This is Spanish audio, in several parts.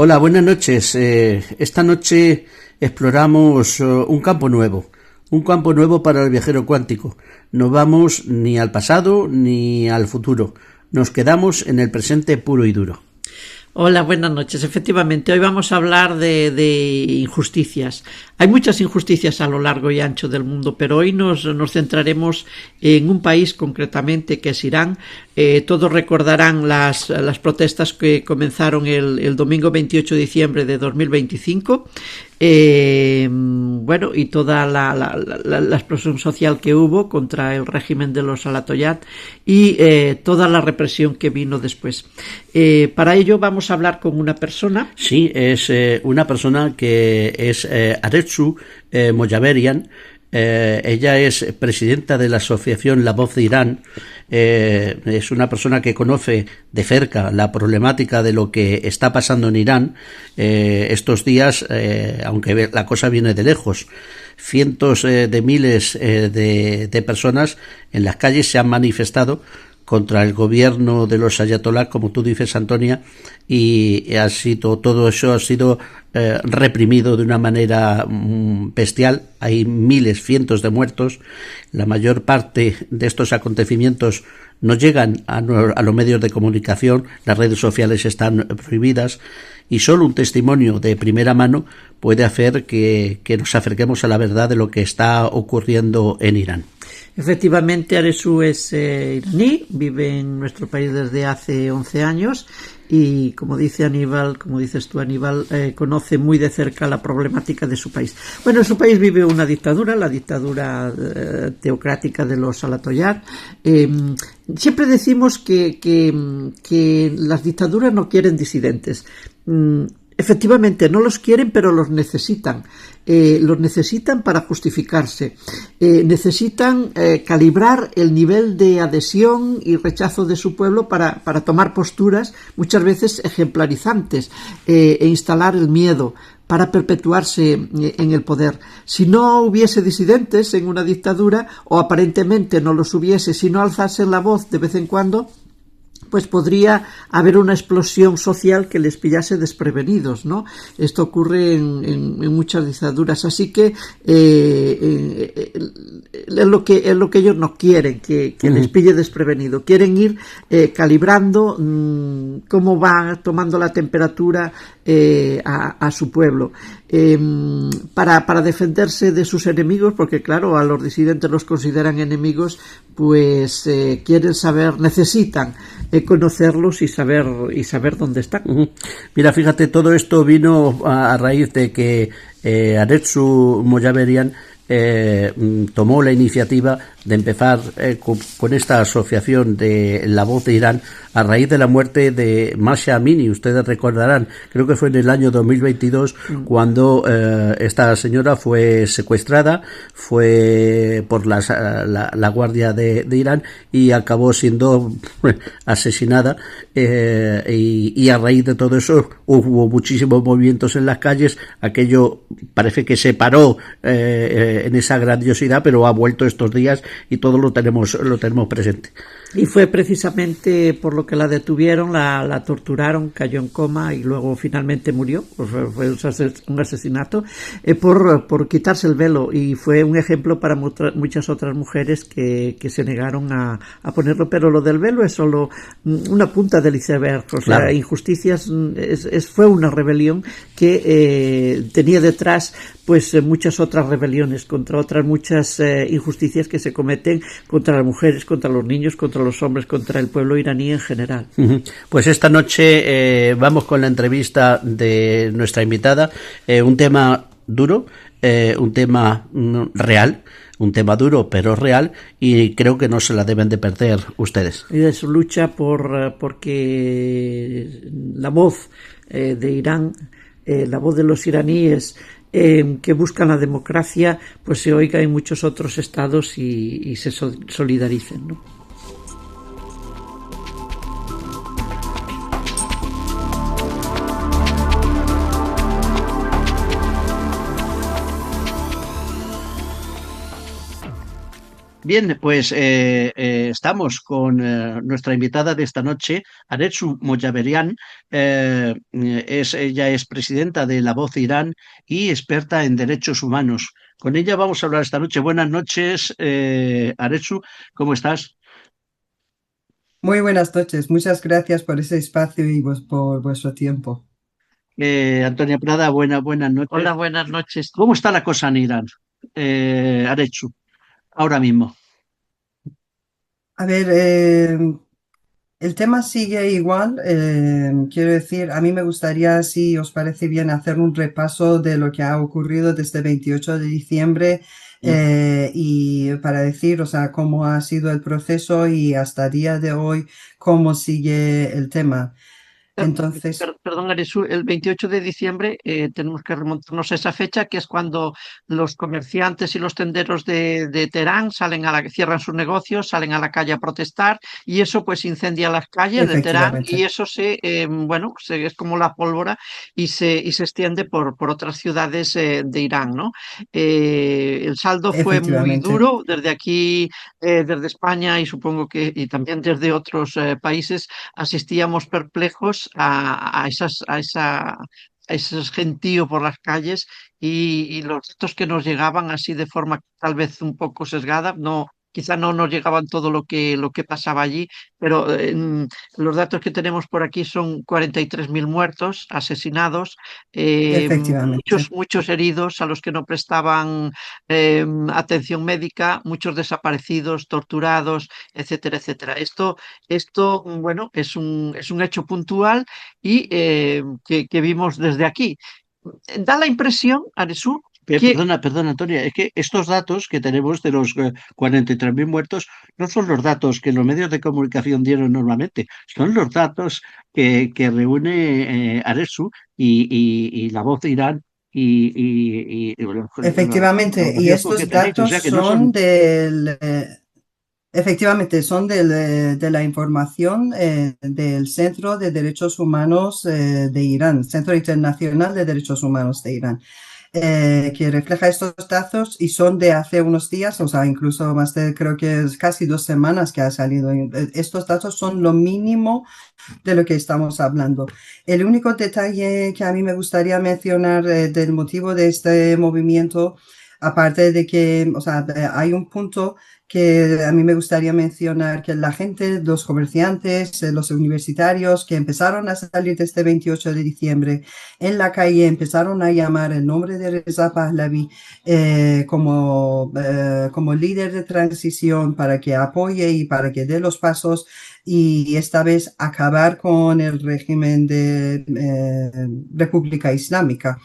Hola, buenas noches. Esta noche exploramos un campo nuevo para el viajero cuántico. No vamos ni al pasado ni al futuro. Nos quedamos en el presente puro y duro. Hola, buenas noches. Efectivamente, hoy vamos a hablar de injusticias. Hay muchas injusticias a lo largo y ancho del mundo, pero hoy nos centraremos en un país concretamente, que es Irán. Todos recordarán las protestas que comenzaron el domingo 28 de diciembre de 2025. Bueno, y toda la explosión social que hubo contra el régimen de los Ayatollah y toda la represión que vino después. Para ello vamos a hablar con una persona. Sí, es una persona que es Aretsu Mojaverian. Ella es presidenta de la asociación La Voz de Irán. Es una persona que conoce de cerca la problemática de lo que está pasando en Irán estos días, aunque la cosa viene de lejos. Cientos de miles de personas en las calles se han manifestado contra el gobierno de los ayatolás, como tú dices, Antonia, y todo eso ha sido reprimido de una manera bestial. Hay miles, cientos de muertos. La mayor parte de estos acontecimientos no llegan a los medios de comunicación, las redes sociales están prohibidas, y solo un testimonio de primera mano puede hacer que nos acerquemos a la verdad de lo que está ocurriendo en Irán. Efectivamente, Aresu es iraní, vive en nuestro país desde hace 11 años y, como dices tú, Aníbal, conoce muy de cerca la problemática de su país. Bueno, en su país vive una dictadura, la dictadura teocrática de los Ayatollah. Siempre decimos que las dictaduras no quieren disidentes. Efectivamente, no los quieren, pero los necesitan. Los necesitan para justificarse. Necesitan calibrar el nivel de adhesión y rechazo de su pueblo para tomar posturas muchas veces ejemplarizantes e instalar el miedo para perpetuarse en el poder. Si no hubiese disidentes en una dictadura, o aparentemente no los hubiese, si no alzasen la voz de vez en cuando, pues podría haber una explosión social que les pillase desprevenidos, ¿no? Esto ocurre en muchas dictaduras, así que es lo que ellos no quieren, que les pille desprevenido. Quieren ir calibrando cómo va tomando la temperatura a su pueblo, para defenderse de sus enemigos, porque claro, a los disidentes los consideran enemigos, pues quieren saber, necesitan conocerlos y saber dónde están. Mira, fíjate, todo esto vino a raíz de que Aretsu Mojaverian tomó la iniciativa de empezar con esta asociación de La Voz de Irán a raíz de la muerte de Mahsa Amini. Ustedes recordarán, creo que fue en el año 2022 cuando esta señora fue secuestrada, fue por la Guardia de Irán y acabó siendo asesinada, y a raíz de todo eso hubo muchísimos movimientos en las calles. Aquello parece que se paró en esa grandiosidad, pero ha vuelto estos días y todo lo tenemos presente. Y fue precisamente por lo que la detuvieron, la torturaron, cayó en coma y luego finalmente murió. Pues fue un asesinato por quitarse el velo, y fue un ejemplo para muchas otras mujeres que se negaron a ponerlo. Pero lo del velo es solo una punta del iceberg. O sea, claro, injusticias fue una rebelión que tenía detrás pues muchas otras rebeliones contra otras muchas injusticias que se cometen contra las mujeres, contra los niños, contra los hombres, contra el pueblo iraní en general. Pues esta noche vamos con la entrevista de nuestra invitada, un tema duro, un tema real, un tema duro pero real, y creo que no se la deben de perder ustedes. Y de su lucha porque la voz de Irán, la voz de los iraníes que buscan la democracia, pues se oiga en muchos otros estados y se solidaricen, ¿no? Bien, pues estamos con nuestra invitada de esta noche, Aretsu Mojaverian. Ella es presidenta de La Voz de Irán y experta en derechos humanos. Con ella vamos a hablar esta noche. Buenas noches, Aretsu, ¿cómo estás? Muy buenas noches, muchas gracias por ese espacio y por vuestro tiempo. Antonia Prada, buenas noches. Hola, buenas noches. ¿Cómo está la cosa en Irán, Aretsu, ahora mismo? A ver, el tema sigue igual. Quiero decir, a mí me gustaría, si os parece bien, hacer un repaso de lo que ha ocurrido desde 28 de diciembre y para decir, o sea, cómo ha sido el proceso y hasta día de hoy, cómo sigue el tema. Entonces, Perdón, Aresu, el 28 de diciembre tenemos que remontarnos a esa fecha, que es cuando los comerciantes y los tenderos de Teherán cierran sus negocios, salen a la calle a protestar y eso pues incendia las calles de Teherán y efectivamente, eso es como la pólvora y se extiende por otras ciudades de Irán, ¿no? El saldo fue muy efectivamente, duro desde aquí, desde España y supongo que y también desde otros países asistíamos perplejos a ese gentío por las calles y los datos que nos llegaban así de forma tal vez un poco sesgada, no, quizá no nos llegaban todo lo que pasaba allí, pero los datos que tenemos por aquí son 43.000 muertos, asesinados, efectivamente. muchos heridos a los que no prestaban atención médica, muchos desaparecidos, torturados, etcétera, etcétera. Bueno, es un hecho puntual y que vimos desde aquí. Da la impresión, Aresú, que Perdona, Antonia, es que estos datos que tenemos de los 43.000 muertos no son los datos que los medios de comunicación dieron normalmente, son los datos que reúne Aresu y La Voz de Irán bueno, Efectivamente, los y hallazgos que estos tenéis, o datos sea que no son son... efectivamente, son de la información del Centro de Derechos Humanos de Irán, Centro Internacional de Derechos Humanos de Irán, que refleja estos datos y son de hace unos días, o sea, incluso más de, creo que es casi 2 semanas que ha salido. Estos datos son lo mínimo de lo que estamos hablando. El único detalle que a mí me gustaría mencionar del motivo de este movimiento, aparte de que, o sea, hay un punto que a mí me gustaría mencionar, que la gente, los comerciantes, los universitarios que empezaron a salir desde 28 de diciembre en la calle, empezaron a llamar el nombre de Reza Pahlavi como líder de transición para que apoye y para que dé los pasos y esta vez acabar con el régimen de República Islámica.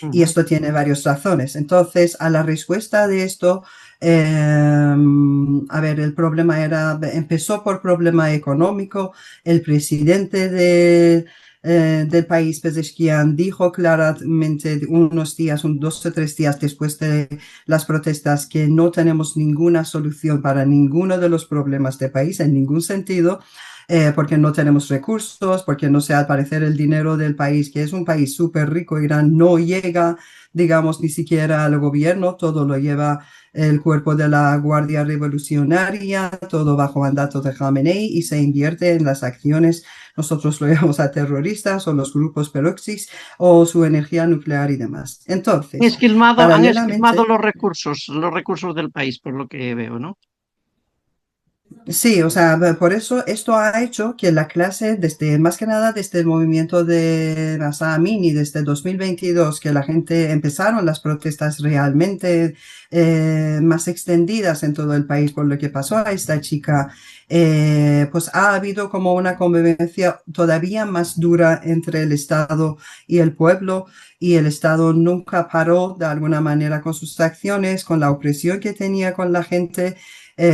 Y ujú, esto tiene varias razones. Entonces, a la respuesta de esto, a ver, el problema empezó por problema económico. El presidente del país, Pezeshkian, dijo claramente unos días, 2 o 3 días después de las protestas, que no tenemos ninguna solución para ninguno de los problemas del país en ningún sentido. Porque no tenemos recursos, porque no sé, al parecer el dinero del país, que es un país súper rico, Irán, no llega, digamos, ni siquiera al gobierno, todo lo lleva el cuerpo de la Guardia Revolucionaria, todo bajo mandato de Khamenei y se invierte en las acciones, nosotros lo llamamos a terroristas o los grupos peroxis o su energía nuclear y demás. Entonces, han esquilmado paralelamente, los recursos del país, por lo que veo, ¿no? sí, o sea, por eso esto ha hecho que la clase, desde más que nada desde el movimiento de Mahsa Amini, desde 2022, que la gente empezaron las protestas realmente más extendidas en todo el país por lo que pasó a esta chica, pues ha habido como una convivencia todavía más dura entre el Estado y el pueblo, y el Estado nunca paró de alguna manera con sus acciones, con la opresión que tenía con la gente.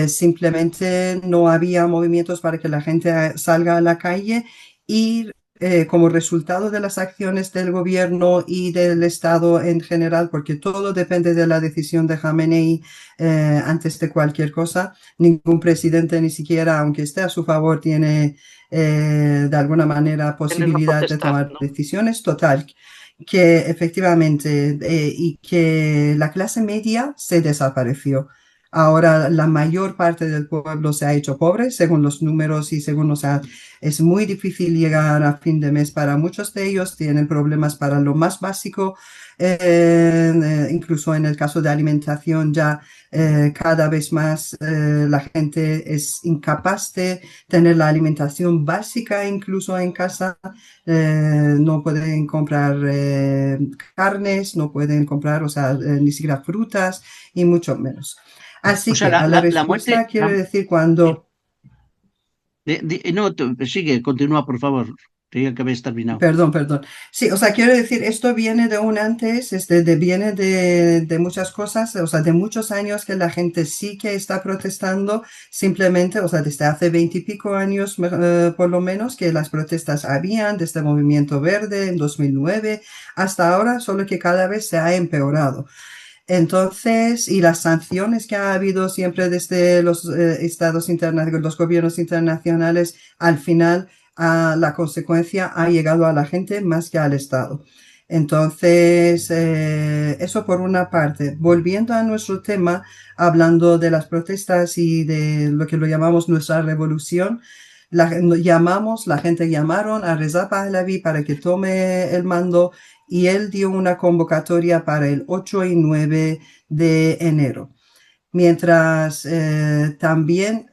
Simplemente no había movimientos para que la gente salga a la calle y como resultado de las acciones del gobierno y del Estado en general, porque todo depende de la decisión de Khamenei antes de cualquier cosa, ningún presidente, ni siquiera aunque esté a su favor, tiene de alguna manera Tienen la posibilidad de potestad, tomar ¿no? decisiones. Total, que efectivamente y que la clase media se desapareció. Ahora la mayor parte del pueblo se ha hecho pobre, según los números y según, o sea, es muy difícil llegar a fin de mes para muchos de ellos, tienen problemas para lo más básico, incluso en el caso de alimentación ya cada vez más la gente es incapaz de tener la alimentación básica incluso en casa, no pueden comprar carnes, no pueden comprar, o sea, ni siquiera frutas y mucho menos. O Así sea, que a la la muerte... respuesta quiero decir cuando, no, sigue, continúa, por favor. Creía que habéis terminado. perdón. Sí, o sea, quiero decir, esto viene de un antes, viene de muchas cosas, o sea, de muchos años que la gente sí que está protestando, simplemente, o sea, desde hace 20 y pico años, por lo menos, que las protestas habían, desde el Movimiento Verde en 2009 hasta ahora, solo que cada vez se ha empeorado. Entonces, y las sanciones que ha habido siempre desde los estados internacionales, los gobiernos internacionales, al final la consecuencia ha llegado a la gente más que al Estado. Entonces, eso por una parte. Volviendo a nuestro tema, hablando de las protestas y de lo que lo llamamos nuestra revolución, la gente llamaron a Reza Pahlavi para que tome el mando y él dio una convocatoria para el 8 y 9 de enero. Mientras también,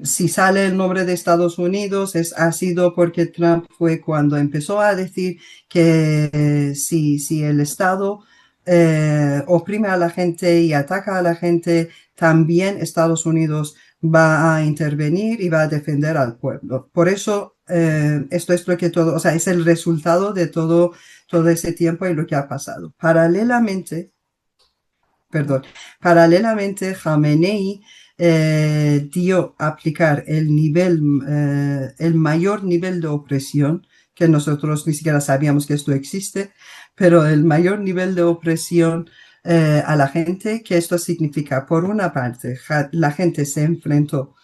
si sale el nombre de Estados Unidos, ha sido porque Trump fue cuando empezó a decir que si el Estado oprime a la gente y ataca a la gente, también Estados Unidos va a intervenir y va a defender al pueblo. Por eso, esto es lo que todo, o sea, es el resultado de todo ese tiempo y lo que ha pasado. Paralelamente, Khamenei dio a aplicar el mayor nivel de opresión, que nosotros ni siquiera sabíamos que esto existe, pero el mayor nivel de opresión a la gente, que esto significa, por una parte, la gente se enfrentó,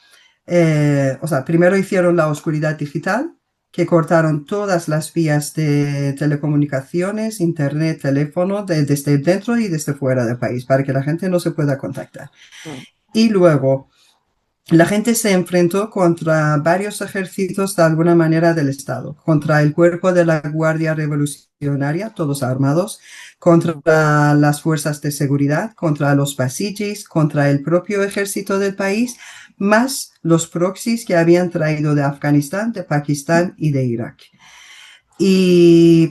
o sea, primero hicieron la oscuridad digital, que cortaron todas las vías de telecomunicaciones, internet, teléfono, desde dentro y desde fuera del país, para que la gente no se pueda contactar. Y luego, la gente se enfrentó contra varios ejércitos de alguna manera del Estado, contra el cuerpo de la Guardia Revolucionaria, todos armados, contra las fuerzas de seguridad, contra los basijis, contra el propio ejército del país, más los proxies que habían traído de Afganistán, de Pakistán y de Irak. Y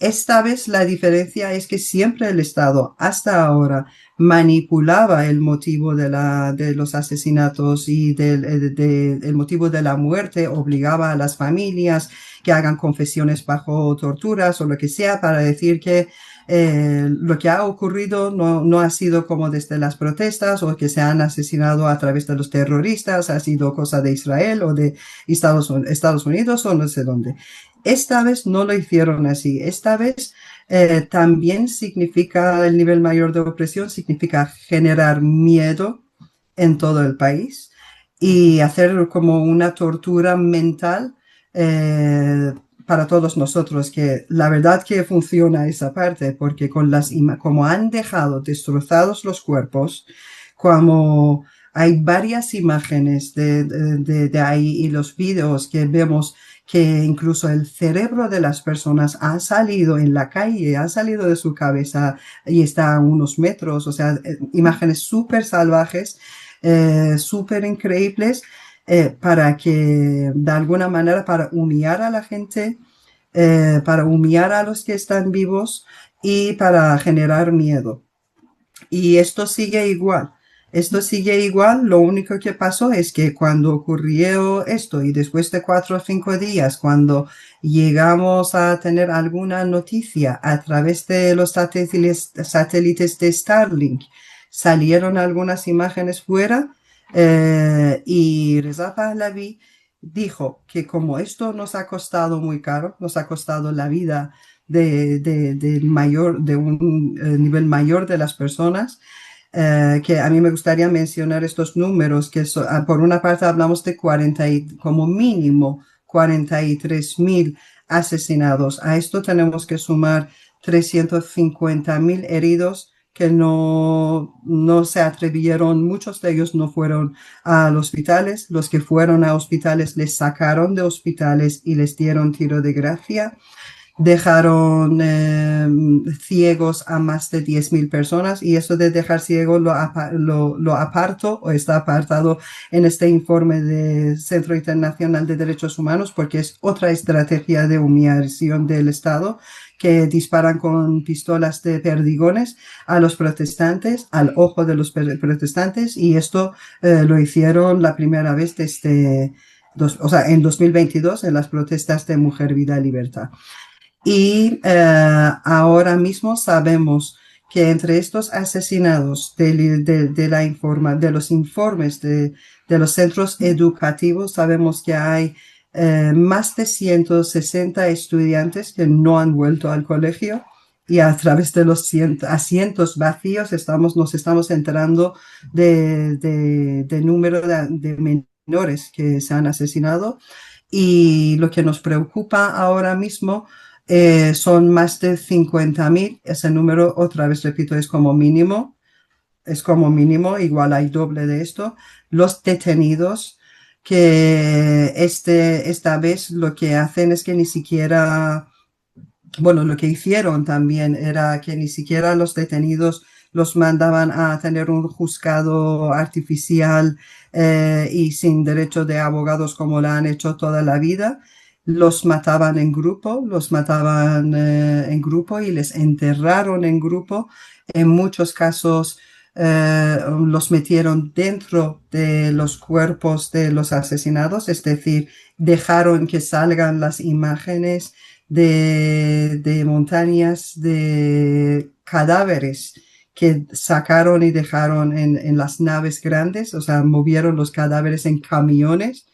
esta vez la diferencia es que siempre el Estado, hasta ahora, manipulaba el motivo de los asesinatos y el motivo de la muerte, obligaba a las familias que hagan confesiones bajo torturas o lo que sea para decir que lo que ha ocurrido no ha sido como desde las protestas o que se han asesinado a través de los terroristas, ha sido cosa de Israel o de Estados Unidos o no sé dónde. Esta vez no lo hicieron así. Esta vez también significa el nivel mayor de opresión, significa generar miedo en todo el país y hacer como una tortura mental para todos nosotros, que la verdad que funciona esa parte, porque como han dejado destrozados los cuerpos, como hay varias imágenes de ahí y los videos que vemos que incluso el cerebro de las personas ha salido en la calle, ha salido de su cabeza y está a unos metros, o sea, imágenes súper salvajes, súper increíbles, para que, de alguna manera, para humillar a la gente, para humillar a los que están vivos y para generar miedo. Y esto sigue igual. Esto sigue igual, lo único que pasó es que cuando ocurrió esto y después de 4 o 5 días, cuando llegamos a tener alguna noticia a través de los satélites de Starlink, salieron algunas imágenes fuera y Reza Pahlavi dijo que como esto nos ha costado muy caro, nos ha costado la vida de un nivel mayor de las personas, que a mí me gustaría mencionar estos números, que por una parte hablamos de como mínimo 43.000 asesinados. A esto tenemos que sumar 350.000 heridos que no se atrevieron, muchos de ellos no fueron a los hospitales, los que fueron a hospitales les sacaron de hospitales y les dieron tiro de gracia. Dejaron ciegos a más de 10.000 personas y eso de dejar ciego lo aparto o está apartado en este informe del Centro Internacional de Derechos Humanos porque es otra estrategia de humillación del Estado que disparan con pistolas de perdigones a los protestantes, al ojo de los protestantes y esto lo hicieron la primera vez desde, en 2022 en las protestas de Mujer, Vida, Libertad. Y ahora mismo sabemos que entre estos asesinados de los informes de los centros educativos, sabemos que hay más de 160 estudiantes que no han vuelto al colegio y a través de los asientos vacíos nos estamos enterando de número de menores que se han asesinado. Y lo que nos preocupa ahora mismo son más de 50.000. Ese número, otra vez repito, es como mínimo, igual hay doble de esto. Los detenidos que esta vez lo que hacen es que ni siquiera, bueno, lo que hicieron también era que ni siquiera los detenidos los mandaban a tener un juzgado artificial y sin derecho de abogados como lo han hecho toda la vida. Los mataban en grupo, y les enterraron en grupo. En muchos casos los metieron dentro de los cuerpos de los asesinados, es decir, dejaron que salgan las imágenes de montañas de cadáveres que sacaron y dejaron en las naves grandes, o sea, movieron los cadáveres en camiones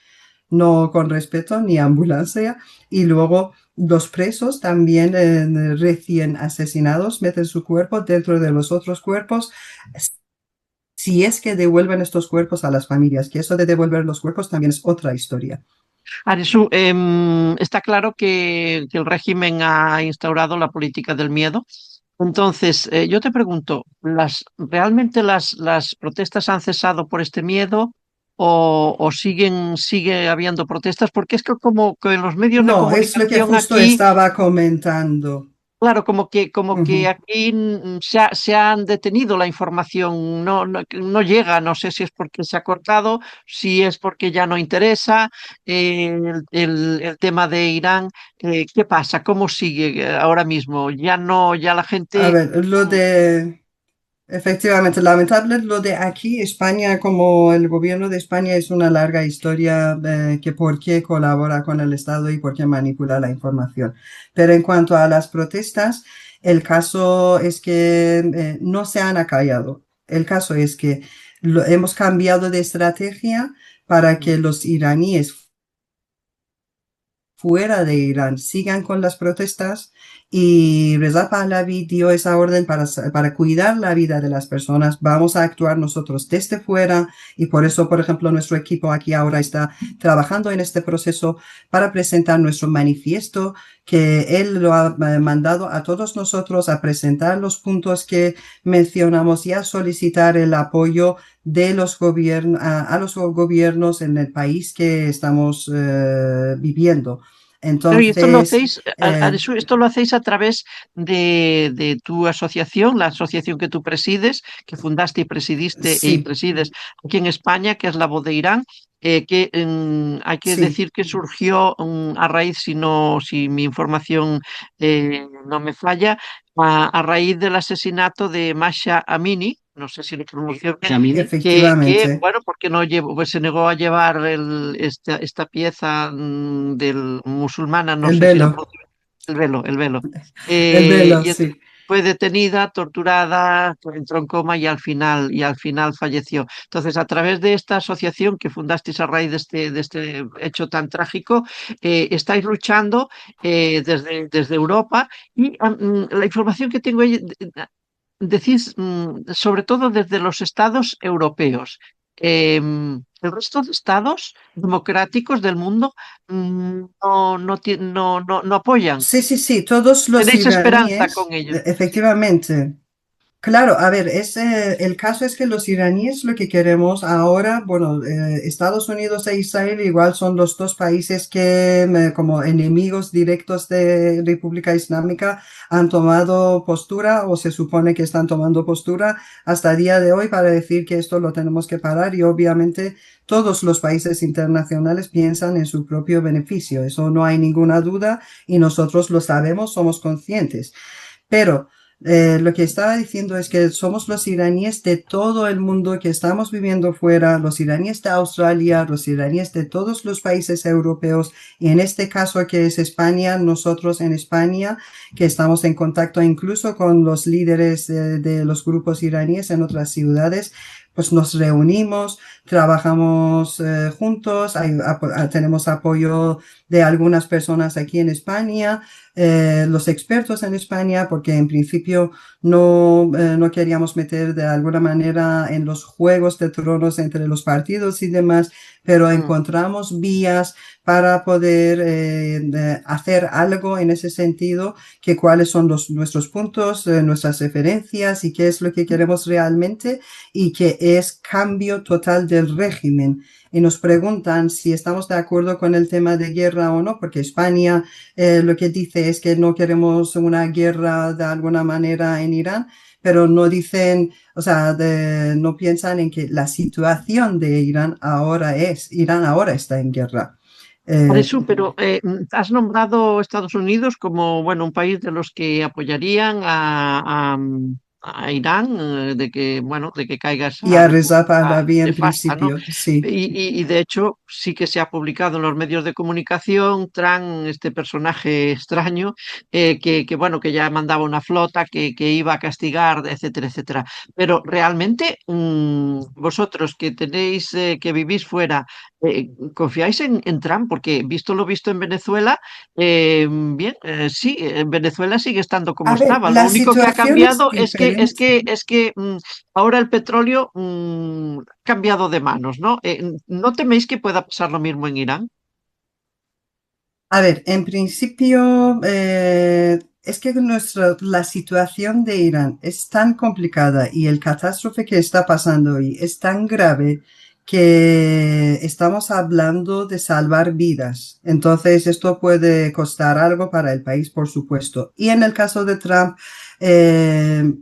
no con respeto ni ambulancia, y luego los presos también recién asesinados meten su cuerpo dentro de los otros cuerpos, si es que devuelven estos cuerpos a las familias, que eso de devolver los cuerpos también es otra historia. Aresu, está claro que el régimen ha instaurado la política del miedo. Entonces, yo te pregunto, ¿realmente las protestas han cesado por este miedo o sigue habiendo protestas? Porque es que como que en los medios de No, es lo que comunicación justo aquí, estaba comentando. claro, como que Ujú. aquí se han detenido la información, no llega, no sé si es porque se ha cortado, si es porque ya no interesa el tema de Irán. ¿Qué pasa? ¿Cómo sigue ahora mismo? Ya no, ya la A gente... ver, efectivamente, lamentable lo de aquí, España, como el gobierno de España es una larga historia que por qué colabora con el Estado y por qué manipula la información. Pero en cuanto a las protestas, el caso es que no se han acallado. El caso es que hemos cambiado de estrategia para que los iraníes fuera de Irán sigan con las protestas y Reza Pahlavi dio esa orden para cuidar la vida de las personas. Vamos a actuar nosotros desde fuera y por eso, por ejemplo, nuestro equipo aquí ahora está trabajando en este proceso para presentar nuestro manifiesto que él lo ha mandado a todos nosotros a presentar los puntos que mencionamos y a solicitar el apoyo de los gobiernos a los gobiernos en el país que estamos viviendo. Pero y esto lo Entonces, hacéis, esto lo hacéis a través de tu asociación, la asociación que tú presides, que fundaste y presidiste y sí, presides aquí en España, que es la Voz de Irán, que hay que sí, decir que surgió a raíz, si mi información no me falla, a raíz del asesinato de Masha Amini, no sé si lo pronuncio bien, efectivamente. bueno, porque no llevó, pues se negó a llevar esta pieza del musulmana, no El sé si la velo, pronuncio bien, el velo. el velo, Y sí. fue detenida, torturada, entró en coma y al final falleció. Entonces, a través de esta asociación que fundasteis a raíz de este hecho tan trágico, estáis luchando desde Europa y la información que tengo decís, sobre todo desde los estados europeos. El resto de estados democráticos del mundo no apoyan. Sí, sí, sí, todos los ¿Tenéis esperanza iraníes, con ello? efectivamente. Claro, a ver, el caso es que los iraníes lo que queremos ahora, bueno, Estados Unidos e Israel igual son los dos países que como enemigos directos de República Islámica han tomado postura o se supone que están tomando postura hasta el día de hoy para decir que esto lo tenemos que parar y obviamente todos los países internacionales piensan en su propio beneficio, eso no hay ninguna duda y nosotros lo sabemos, somos conscientes. Pero lo que estaba diciendo es que somos los iraníes de todo el mundo que estamos viviendo fuera, los iraníes de Australia, los iraníes de todos los países europeos y en este caso que es España, nosotros en España, que estamos en contacto incluso con los líderes de los grupos iraníes en otras ciudades, pues nos reunimos, trabajamos juntos, tenemos apoyo de algunas personas aquí en España, los expertos en España, porque en principio no queríamos meter de alguna manera en los juegos de tronos entre los partidos y demás, pero encontramos vías para poder hacer algo en ese sentido, que cuáles son nuestros puntos, nuestras referencias y qué es lo que queremos realmente y que es cambio total del régimen. Y nos preguntan si estamos de acuerdo con el tema de guerra o no, porque España lo que dice es que no queremos una guerra de alguna manera en Irán, pero no dicen, o sea, no piensan en que la situación de Irán ahora está en guerra. Por Eh, eso, pero has nombrado Estados Unidos como, bueno, un país de los que apoyarían a Irán, de que, bueno, de que caiga y esa a Reza república Pahlavi en nefasta, ¿no? principio, sí. Y de hecho sí que se ha publicado en los medios de comunicación, Trump, este personaje extraño, bueno, que ya mandaba una flota, que iba a castigar, etcétera, etcétera. Pero realmente, vosotros que tenéis, que vivís fuera, ¿confiáis en Trump? Porque visto lo visto en Venezuela, bien, sí, en Venezuela sigue estando como A ver, estaba. Lo la único que ha situación es cambiado diferente. es que ahora el petróleo ha cambiado de manos, ¿no? ¿No teméis que pueda pasar lo mismo en Irán? A ver, en principio, es que la situación de Irán es tan complicada y el catástrofe que está pasando hoy es tan grave que estamos hablando de salvar vidas. Entonces, esto puede costar algo para el país, por supuesto. Y en el caso de Trump, eh,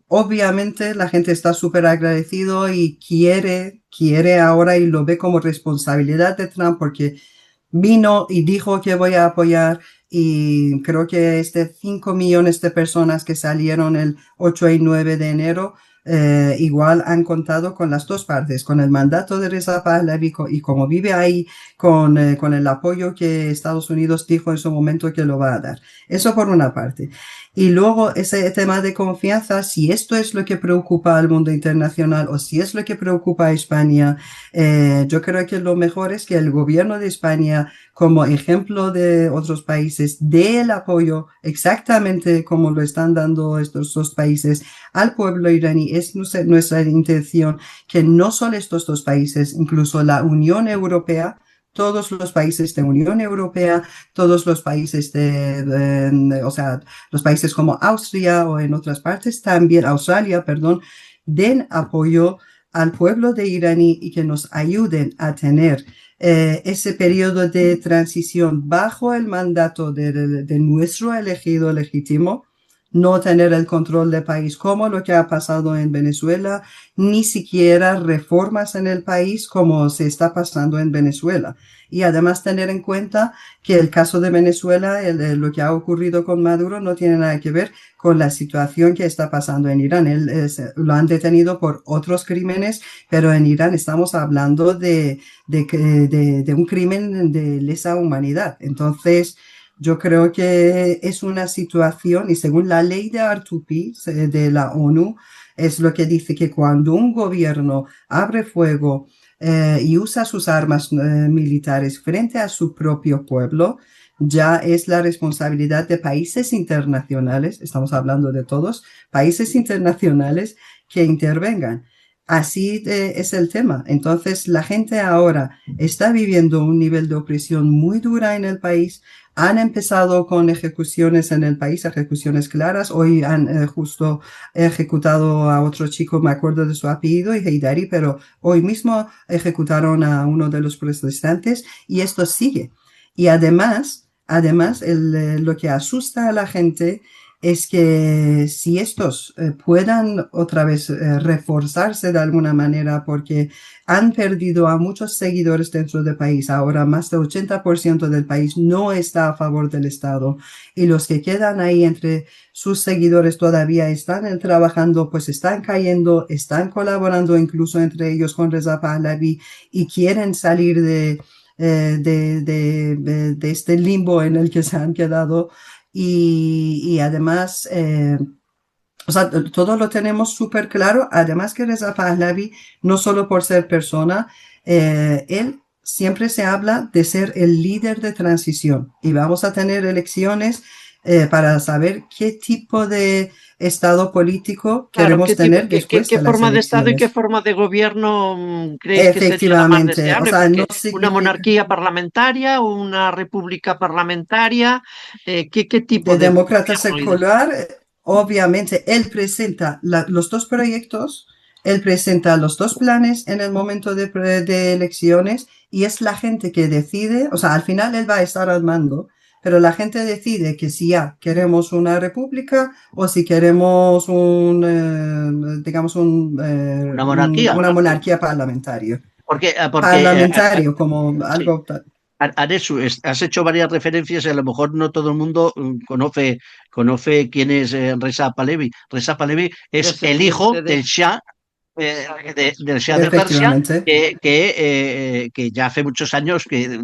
obviamente la gente está súper agradecido y quiere ahora y lo ve como responsabilidad de Trump porque vino y dijo que voy a apoyar y creo que 5 millones de personas que salieron el 8 y 9 de enero igual han contado con las dos partes, con el mandato de Reza Pahlavi y como vive ahí con el apoyo que Estados Unidos dijo en su momento que lo va a dar. Eso por una parte. Y luego ese tema de confianza, si esto es lo que preocupa al mundo internacional o si es lo que preocupa a España, yo creo que lo mejor es que el gobierno de España, como ejemplo de otros países, dé el apoyo exactamente como lo están dando estos dos países al pueblo iraní. Es nuestra intención que no solo estos dos países, incluso la Unión Europea, todos los países de Unión Europea, todos los países o sea, los países como Austria o en otras partes también, Australia, perdón, den apoyo al pueblo de iraní y que nos ayuden a tener ese periodo de transición bajo el mandato de nuestro elegido legítimo, no tener el control del país como lo que ha pasado en Venezuela, ni siquiera reformas en el país como se está pasando en Venezuela. Y además tener en cuenta que el caso de Venezuela, lo que ha ocurrido con Maduro, no tiene nada que ver con la situación que está pasando en Irán. Lo han detenido por otros crímenes, pero en Irán estamos hablando de un crimen de lesa humanidad. Entonces, yo creo que es una situación, y según la ley de R2P de la ONU, es lo que dice que cuando un gobierno abre fuego y usa sus armas militares frente a su propio pueblo, ya es la responsabilidad de países internacionales, estamos hablando de todos, países internacionales que intervengan. así es el tema. Entonces, la gente ahora está viviendo un nivel de opresión muy dura en el país. Han empezado con ejecuciones en el país, ejecuciones claras. Hoy han justo ejecutado a otro chico, me acuerdo de su apellido, Heidari, pero hoy mismo ejecutaron a uno de los protestantes y esto sigue. Y además, lo que asusta a la gente es que si estos puedan otra vez reforzarse de alguna manera, porque han perdido a muchos seguidores dentro del país. Ahora más del 80% del país no está a favor del Estado. Y los que quedan ahí entre sus seguidores todavía están trabajando, pues están cayendo, están colaborando incluso entre ellos con Reza Pahlavi y quieren salir de este limbo en el que se han quedado y además, o sea, todo lo tenemos súper claro. Además que Reza Pahlavi, no solo por ser persona, él siempre se habla de ser el líder de transición y vamos a tener elecciones para saber qué tipo de estado político Claro, queremos tener después qué de las forma de Estado y qué elecciones. forma de gobierno creéis que sería la más Efectivamente, o deseable? sea, no Porque una significa monarquía parlamentaria, una república parlamentaria, qué tipo de de demócrata gobierno? secular, obviamente él presenta los dos proyectos, él presenta los dos planes en el momento de elecciones y es la gente que decide, o sea, al final él va a estar al mando, pero la gente decide que si ya queremos una república o si queremos digamos, Una monarquía. una monarquía parlamentaria. Porque Parlamentario, como sí, algo. Aresu, has hecho varias referencias y a lo mejor no todo el mundo conoce quién es Reza Pahlavi. Reza Pahlavi Yo es sé, el yo hijo sé del Shah, del Shah de Persia, Efectivamente. que ya hace muchos años que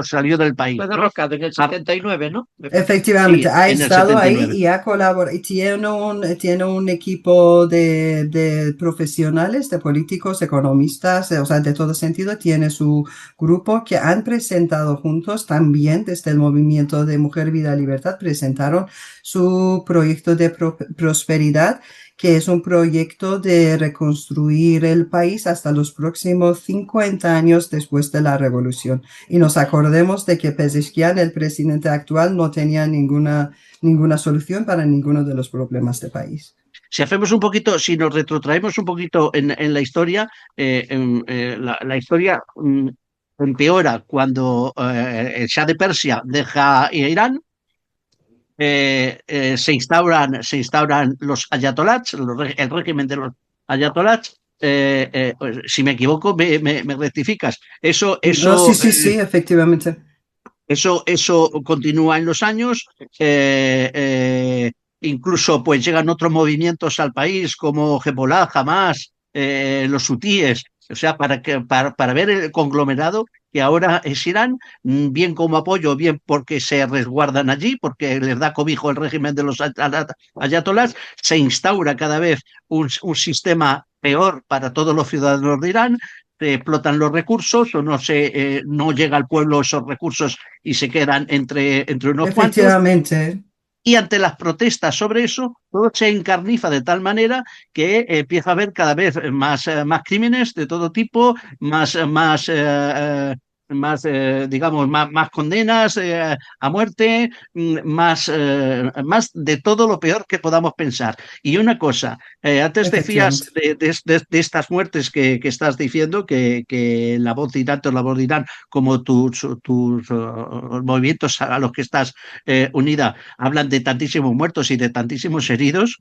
salió del país, fue ¿no? derrocado en el 79, ¿no? Me parece. Efectivamente, Sí, ha en el estado ahí 79. y ha colaborado y tiene un equipo de profesionales, de políticos, economistas, o sea, de todo sentido, tiene su grupo que han presentado juntos también desde el movimiento de Mujer, Vida, Libertad, presentaron su proyecto de prosperidad, que es un proyecto de reconstruir el país hasta los próximos 50 años después de la revolución. Y nos acordemos de que Pezeshkian, el presidente actual, no tenía ninguna solución para ninguno de los problemas del país. Si nos retrotraemos un poquito en la historia, la historia empeora cuando el Shah de Persia deja Irán. Se instauran los ayatolás, el régimen de los ayatolás. Pues, si me equivoco, me rectificas. Eso, No, sí, eso, sí, sí, efectivamente. eso continúa en los años. Incluso pues llegan otros movimientos al país como Hezbollah, Hamas, los hutíes. O sea, para ver el conglomerado que ahora es Irán, bien como apoyo, bien porque se resguardan allí, porque les da cobijo el régimen de los ayatolás, se instaura cada vez un sistema peor para todos los ciudadanos de Irán, se explotan los recursos o no llega al pueblo esos recursos y se quedan entre unos cuantos. Efectivamente. Y ante las protestas sobre eso, todo se encarniza de tal manera que empieza a haber cada vez más crímenes de todo tipo, digamos, más condenas a muerte, más de todo lo peor que podamos pensar. Y una cosa, antes decías Efectivamente. de estas muertes que estás diciendo, que la voz de Irán, tanto la voz de Irán como tus movimientos a los que estás unida hablan de tantísimos muertos y de tantísimos heridos.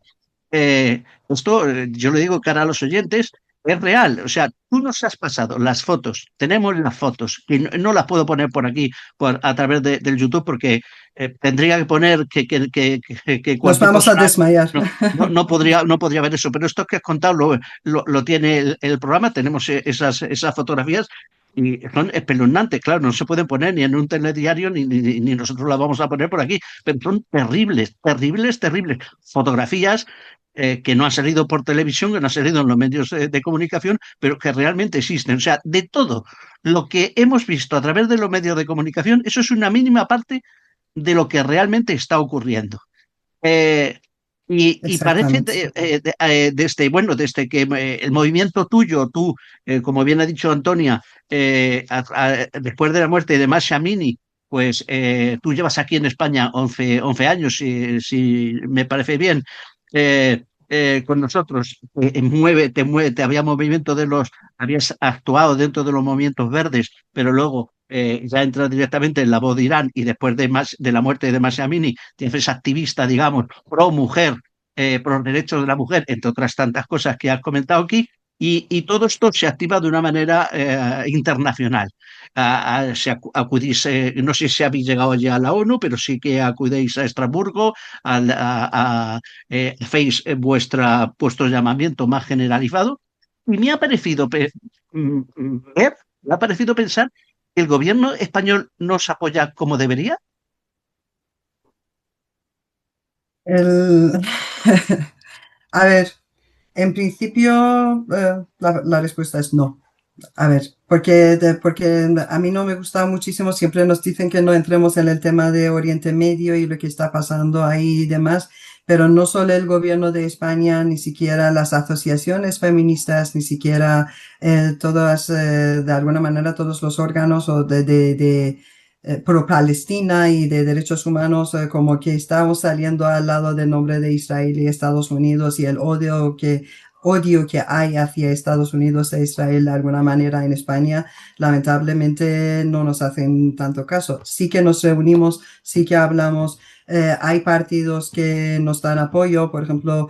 Esto, yo le digo cara a los oyentes, es real. O sea, tú nos has pasado las fotos, tenemos las fotos, que no las puedo poner por aquí a través del YouTube porque tendría que poner que Nos cualquier vamos a persona desmayar. no podría ver eso. Pero esto que has contado lo tiene el programa, tenemos esas fotografías. Y son espeluznantes, claro, no se pueden poner ni en un telediario ni nosotros las vamos a poner por aquí, pero son terribles, terribles, terribles fotografías que no han salido por televisión, que no han salido en los medios de comunicación, pero que realmente existen. O sea, de todo lo que hemos visto a través de los medios de comunicación, eso es una mínima parte de lo que realmente está ocurriendo. Eh, Y parece, exactamente. desde que el movimiento tuyo, tú, como bien ha dicho Antonia, después de la muerte de Masha Amini, pues tú llevas aquí en España 11 años, si me parece bien, con nosotros. Había movimiento habías actuado dentro de los movimientos verdes, pero luego ya entras directamente en la voz de Irán y después de la muerte de Masha Amini, tienes activista, digamos, pro mujer, por los derechos de la mujer, entre otras tantas cosas que has comentado aquí, y todo esto se activa de una manera internacional. Acudís, no sé si habéis llegado ya a la ONU, pero sí que acudéis a Estrasburgo, hacéis vuestro llamamiento más generalizado, y me ha parecido me ha parecido pensar que el gobierno español no os apoya como debería. El... A ver, en principio la respuesta es no. A ver, porque a mí no me gusta muchísimo, siempre nos dicen que no entremos en el tema de Oriente Medio y lo que está pasando ahí y demás, pero no solo el gobierno de España, ni siquiera las asociaciones feministas, ni siquiera todas, de alguna manera, todos los órganos o pro Palestina y de derechos humanos, como que estamos saliendo al lado del nombre de Israel y Estados Unidos y el odio que hay hacia Estados Unidos e Israel de alguna manera en España, lamentablemente no nos hacen tanto caso. Sí que nos reunimos, sí que hablamos, hay partidos que nos dan apoyo, por ejemplo,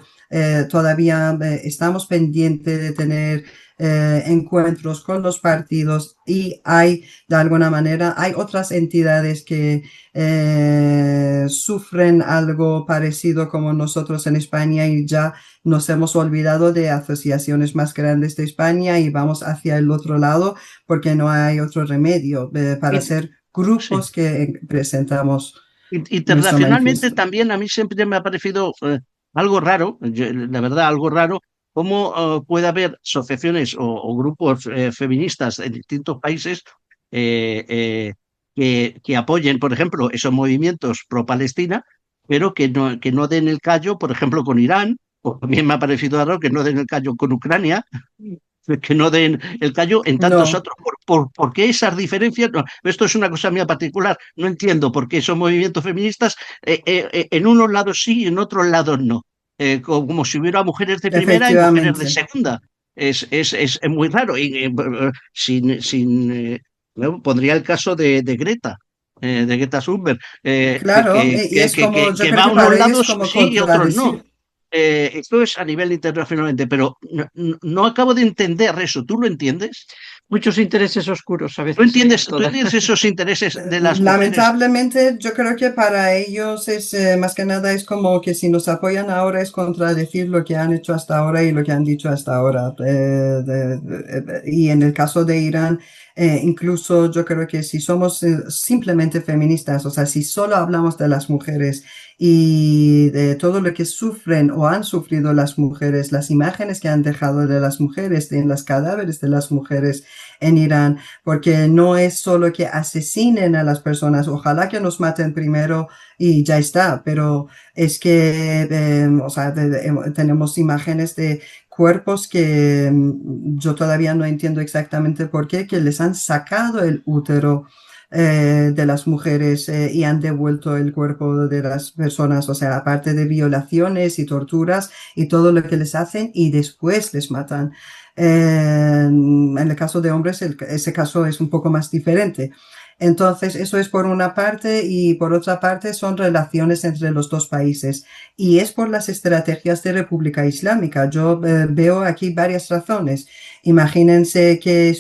todavía estamos pendientes de tener encuentros con los partidos y hay, de alguna manera, hay otras entidades que sufren algo parecido como nosotros en España y ya nos hemos olvidado de asociaciones más grandes de España y vamos hacia el otro lado porque no hay otro remedio para Y- ser sí. grupos que presentamos nuestro Internacionalmente manifiesto. también a mí siempre me ha parecido algo raro, la verdad, algo raro, cómo puede haber asociaciones o grupos feministas en distintos países eh, eh, que apoyen, por ejemplo, esos movimientos pro-Palestina, pero que no den el callo, por ejemplo, con Irán, o también me ha parecido raro que no den el callo con Ucrania, que no den el callo en tantos No, otros. ¿Por qué esas diferencias? No, esto es una cosa mía particular. No entiendo por qué esos movimientos feministas en unos lados sí y en otros lados no. Como si hubiera mujeres de primera y mujeres de efectivamente. segunda. Es muy raro. No, pondría el caso de Greta Thunberg, Claro, y es como, yo que creo va a que unos para ellos es lados como sí y otros no. contradecir. Esto es a nivel internacionalmente, pero no acabo de entender eso. ¿Tú lo entiendes? Muchos intereses oscuros a veces hay en Tú toda. entiendes esos intereses de las mujeres? Lamentablemente, yo creo que para ellos es más que nada es como que si nos apoyan ahora es contradecir lo que han hecho hasta ahora y lo que han dicho hasta ahora. Y en el caso de Irán, incluso yo creo que si somos simplemente feministas, o sea, si solo hablamos de las mujeres y de todo lo que sufren o han sufrido las mujeres, las imágenes que han dejado de las mujeres, de los cadáveres de las mujeres en Irán, porque no es solo que asesinen a las personas, ojalá que nos maten primero y ya está, pero es que, o sea, tenemos imágenes de cuerpos que yo todavía no entiendo exactamente por qué, que les han sacado el útero de las mujeres y han devuelto el cuerpo de las personas, o sea, aparte de violaciones y torturas y todo lo que les hacen y después les matan. En el caso de hombres, ese caso es un poco más diferente. Entonces, eso es por una parte y por otra parte son relaciones entre los dos países y es por las estrategias de República Islámica. Yo veo aquí varias razones. Imagínense que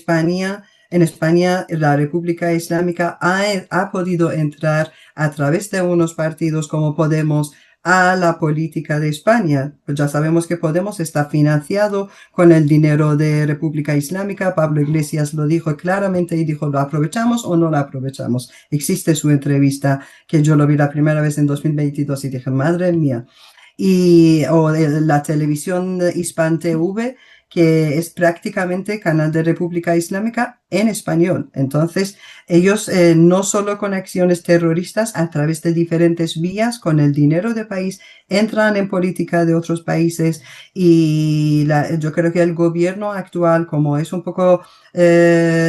en España, la República Islámica ha podido entrar a través de unos partidos como Podemos a la política de España. Pues ya sabemos que Podemos está financiado con el dinero de República Islámica. Pablo Iglesias lo dijo claramente y dijo, ¿lo aprovechamos o no lo aprovechamos? Existe su entrevista que yo lo vi la primera vez en 2022 y dije, madre mía. O de la televisión Hispan TV, que es prácticamente canal de República Islámica, en español. Entonces, ellos no solo con acciones terroristas a través de diferentes vías, con el dinero del país, entran en política de otros países y yo creo que el gobierno actual, como es un poco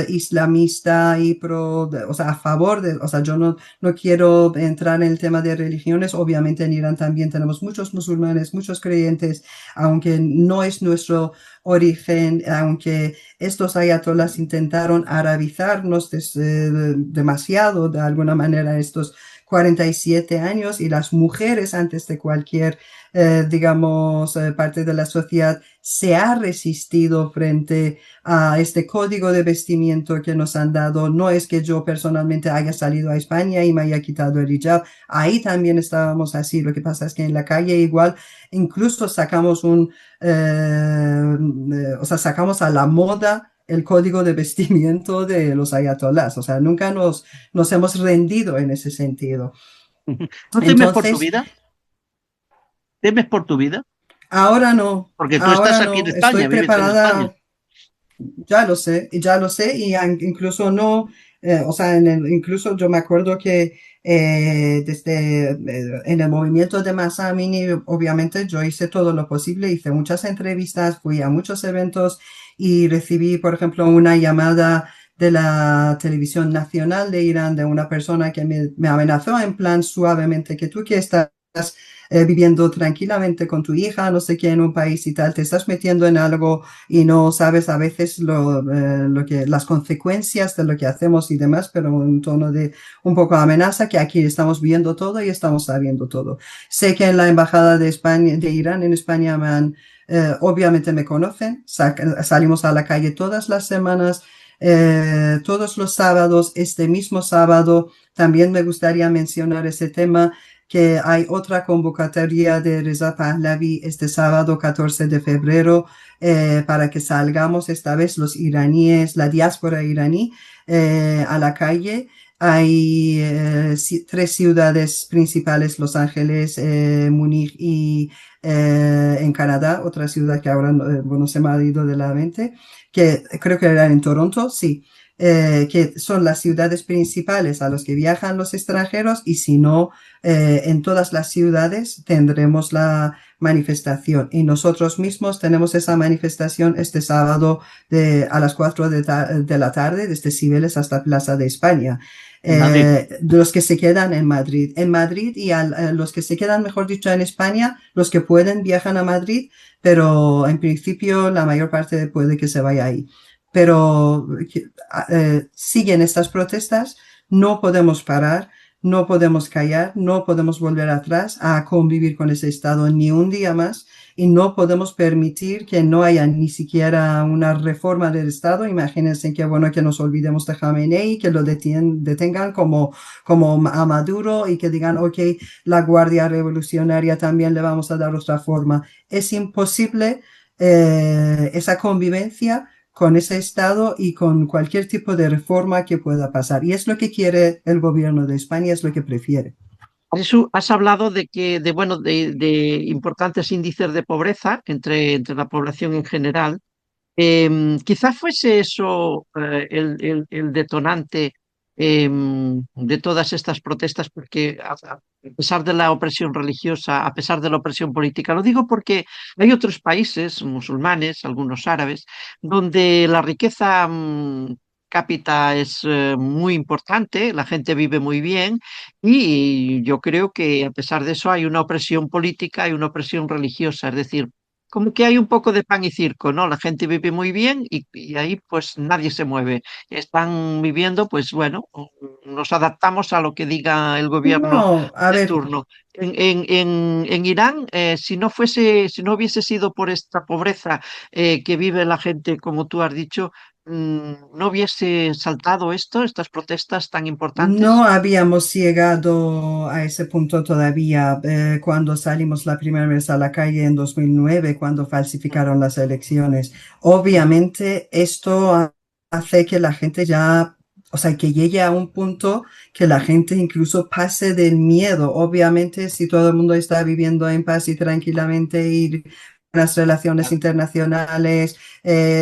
islamista y o sea, a favor de, o sea, yo no quiero entrar en el tema de religiones, obviamente en Irán también tenemos muchos musulmanes, muchos creyentes, aunque no es nuestro origen, aunque estos ayatolás intentaron arabizarnos demasiado de alguna manera estos 47 años y las mujeres antes de cualquier, digamos, parte de la sociedad se ha resistido frente a este código de vestimiento que nos han dado. No es que yo personalmente haya salido a España y me haya quitado el hijab. Ahí también estábamos así. Lo que pasa es que en la calle igual incluso sacamos o sea, sacamos a la moda el código de vestimiento de los ayatolás. O sea, nunca nos hemos rendido en ese sentido. ¿No temes por tu Entonces, vida? ¿Temes por tu vida? Porque tú estás ahora aquí en no, estoy España, vives en España. preparada. Ya lo sé, y ya incluso no, o sea, incluso yo me acuerdo que en el movimiento de Masa Amini, obviamente yo hice todo lo posible, hice muchas entrevistas, fui a muchos eventos y recibí, por ejemplo, una llamada de la televisión nacional de Irán de una persona que me amenazó en plan suavemente que tú que estás viviendo tranquilamente con tu hija, no sé qué, en un país y tal, te estás metiendo en algo y no sabes a veces las consecuencias de lo que hacemos y demás, pero en un tono de un poco amenaza, que aquí estamos viendo todo y estamos sabiendo todo. Sé que en la embajada de España, de Irán en España obviamente me conocen, salimos a la calle todas las semanas, todos los sábados. Este mismo sábado también me gustaría mencionar ese tema, que hay otra convocatoria de Reza Pahlavi este sábado 14 de febrero para que salgamos esta vez los iraníes, la diáspora iraní, a la calle. Hay 3 ciudades principales: Los Ángeles, Múnich y en Canadá, otra ciudad que ahora bueno, se me ha ido de la mente, que creo que era en Toronto, sí. Que son las ciudades principales a las que viajan los extranjeros, y si no, en todas las ciudades tendremos la manifestación, y nosotros mismos tenemos esa manifestación este sábado a las 4 de la tarde, desde Cibeles hasta Plaza de España. En Madrid. Los que se quedan en Madrid y los que se quedan, mejor dicho, en España, los que pueden viajan a Madrid, pero en principio la mayor parte puede que se vaya ahí. Pero siguen estas protestas, no podemos parar, no podemos callar, no podemos volver atrás a convivir con ese Estado ni un día más, y no podemos permitir que no haya ni siquiera una reforma del Estado. Imagínense que bueno que nos olvidemos de Khamenei, que lo detengan como a Maduro, y que digan, ok, la Guardia Revolucionaria también le vamos a dar otra forma. Es imposible esa convivencia con ese Estado y con cualquier tipo de reforma que pueda pasar. Y es lo que quiere el gobierno de España, es lo que prefiere. Eso, has hablado de importantes índices de pobreza entre la población en general. Quizás fuese eso el detonante de todas estas protestas, porque a pesar de la opresión religiosa, a pesar de la opresión política, lo digo porque hay otros países musulmanes, algunos árabes, donde la riqueza cápita es muy importante, la gente vive muy bien, y yo creo que a pesar de eso hay una opresión política y una opresión religiosa, es decir, como que hay un poco de pan y circo, ¿no? La gente vive muy bien y ahí pues nadie se mueve. Están viviendo, pues bueno, nos adaptamos a lo que diga el gobierno No, a de ver, turno. En Irán, si no hubiese sido por esta pobreza que vive la gente, como tú has dicho, ¿no hubiese saltado estas protestas tan no importantes? habíamos llegado a ese punto todavía cuando salimos la primera vez a la calle en 2009, cuando falsificaron las elecciones. Obviamente esto hace que la gente ya, o sea, que llegue a un punto que la gente incluso pase del miedo. Obviamente, si todo el mundo está viviendo en paz y tranquilamente y buenas relaciones internacionales,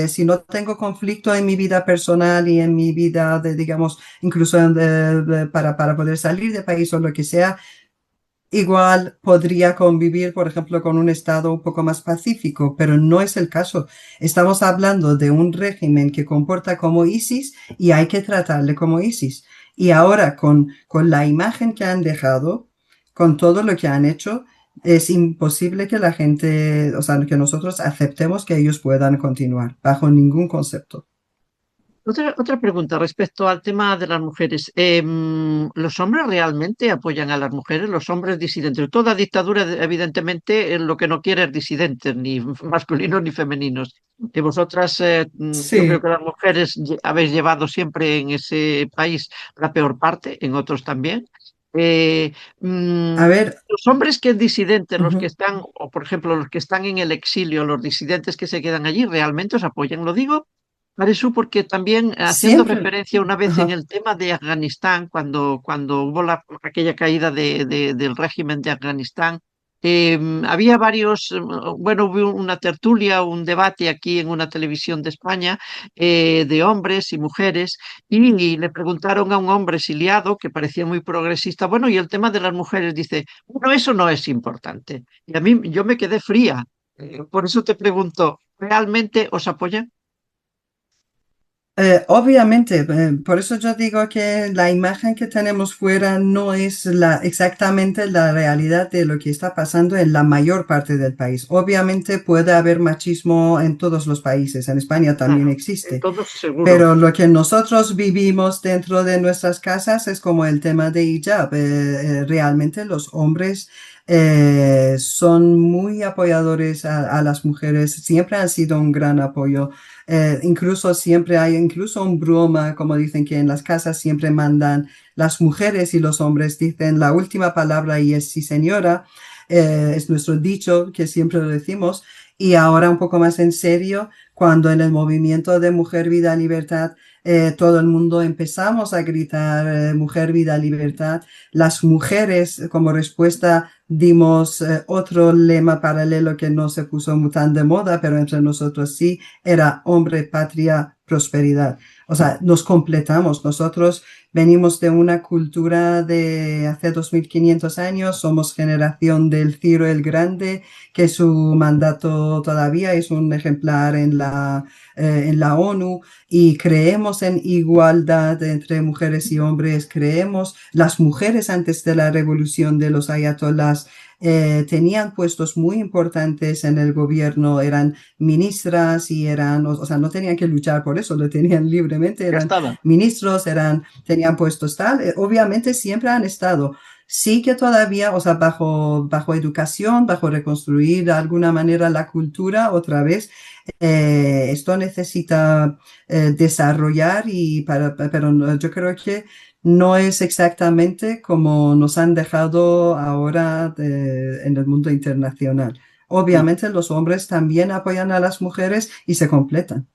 si no tengo conflicto en mi vida personal y en mi vida, digamos, incluso para poder salir del país o lo que sea, igual podría convivir, por ejemplo, con un Estado un poco más pacífico, pero no es el caso. Estamos hablando de un régimen que comporta como ISIS y hay que tratarle como ISIS. Y ahora, con la imagen que han dejado, con todo lo que han hecho, es imposible que la gente, o sea, que nosotros aceptemos que ellos puedan continuar bajo ningún concepto. Otra pregunta respecto al tema de las mujeres. ¿Los hombres realmente apoyan a las mujeres? Los hombres disidentes. Toda dictadura, evidentemente, lo que no quiere es disidentes, ni masculinos ni femeninos. Y vosotras, yo creo Sí, que las mujeres habéis llevado siempre en ese país la peor parte, en otros también. Eh, mm, a ver, los hombres que disidentes, los que ujú, están, o por ejemplo, los que están en el exilio, los disidentes que se quedan allí, ¿realmente os apoyan? Lo digo Paresu, porque también haciendo siempre. referencia una vez en Ajá. el tema de Afganistán, cuando hubo aquella caída del régimen de Afganistán, había varios, bueno, hubo una tertulia, un debate aquí en una televisión de España de hombres y mujeres, y le preguntaron a un hombre exiliado que parecía muy progresista, bueno, y el tema de las mujeres, dice, bueno, eso no es importante. Y a mí yo me quedé fría. Por eso te pregunto, ¿realmente os apoyan? Obviamente, por eso yo digo que la imagen que tenemos fuera no es exactamente la realidad de lo que está pasando en la mayor parte del país. Obviamente puede haber machismo en todos los países, en España también Claro, en existe, todos seguro. pero lo que nosotros vivimos dentro de nuestras casas es como el tema de hijab. Realmente los hombres son muy apoyadores a las mujeres, siempre han sido un gran apoyo. Incluso siempre hay incluso un broma, como dicen que en las casas siempre mandan las mujeres y los hombres dicen la última palabra y es sí señora. Es nuestro dicho que siempre lo decimos. Y ahora un poco más en serio, cuando en el movimiento de Mujer, Vida, Libertad, todo el mundo empezamos a gritar Mujer, Vida, Libertad, las mujeres como respuesta dimos otro lema paralelo que no se puso muy tan de moda, pero entre nosotros sí, era hombre, patria, prosperidad. O sea, nos completamos. Nosotros venimos de una cultura de hace 2500 años, somos generación del Ciro el Grande, que su mandato todavía es un ejemplar en la ONU, y creemos en igualdad entre mujeres y hombres, creemos, las mujeres antes de la revolución de los ayatolás tenían puestos muy importantes en el gobierno, eran ministras y eran, o sea, no tenían que luchar por eso, lo tenían libremente, Ya eran estaba. ministros, tenían puestos tal, obviamente siempre han estado. Sí que todavía, o sea, bajo educación, bajo reconstruir de alguna manera la cultura otra vez, esto necesita desarrollar pero yo creo que no es exactamente como nos han dejado ahora en el mundo internacional. Y, Obviamente los hombres también apoyan a las mujeres y se completan.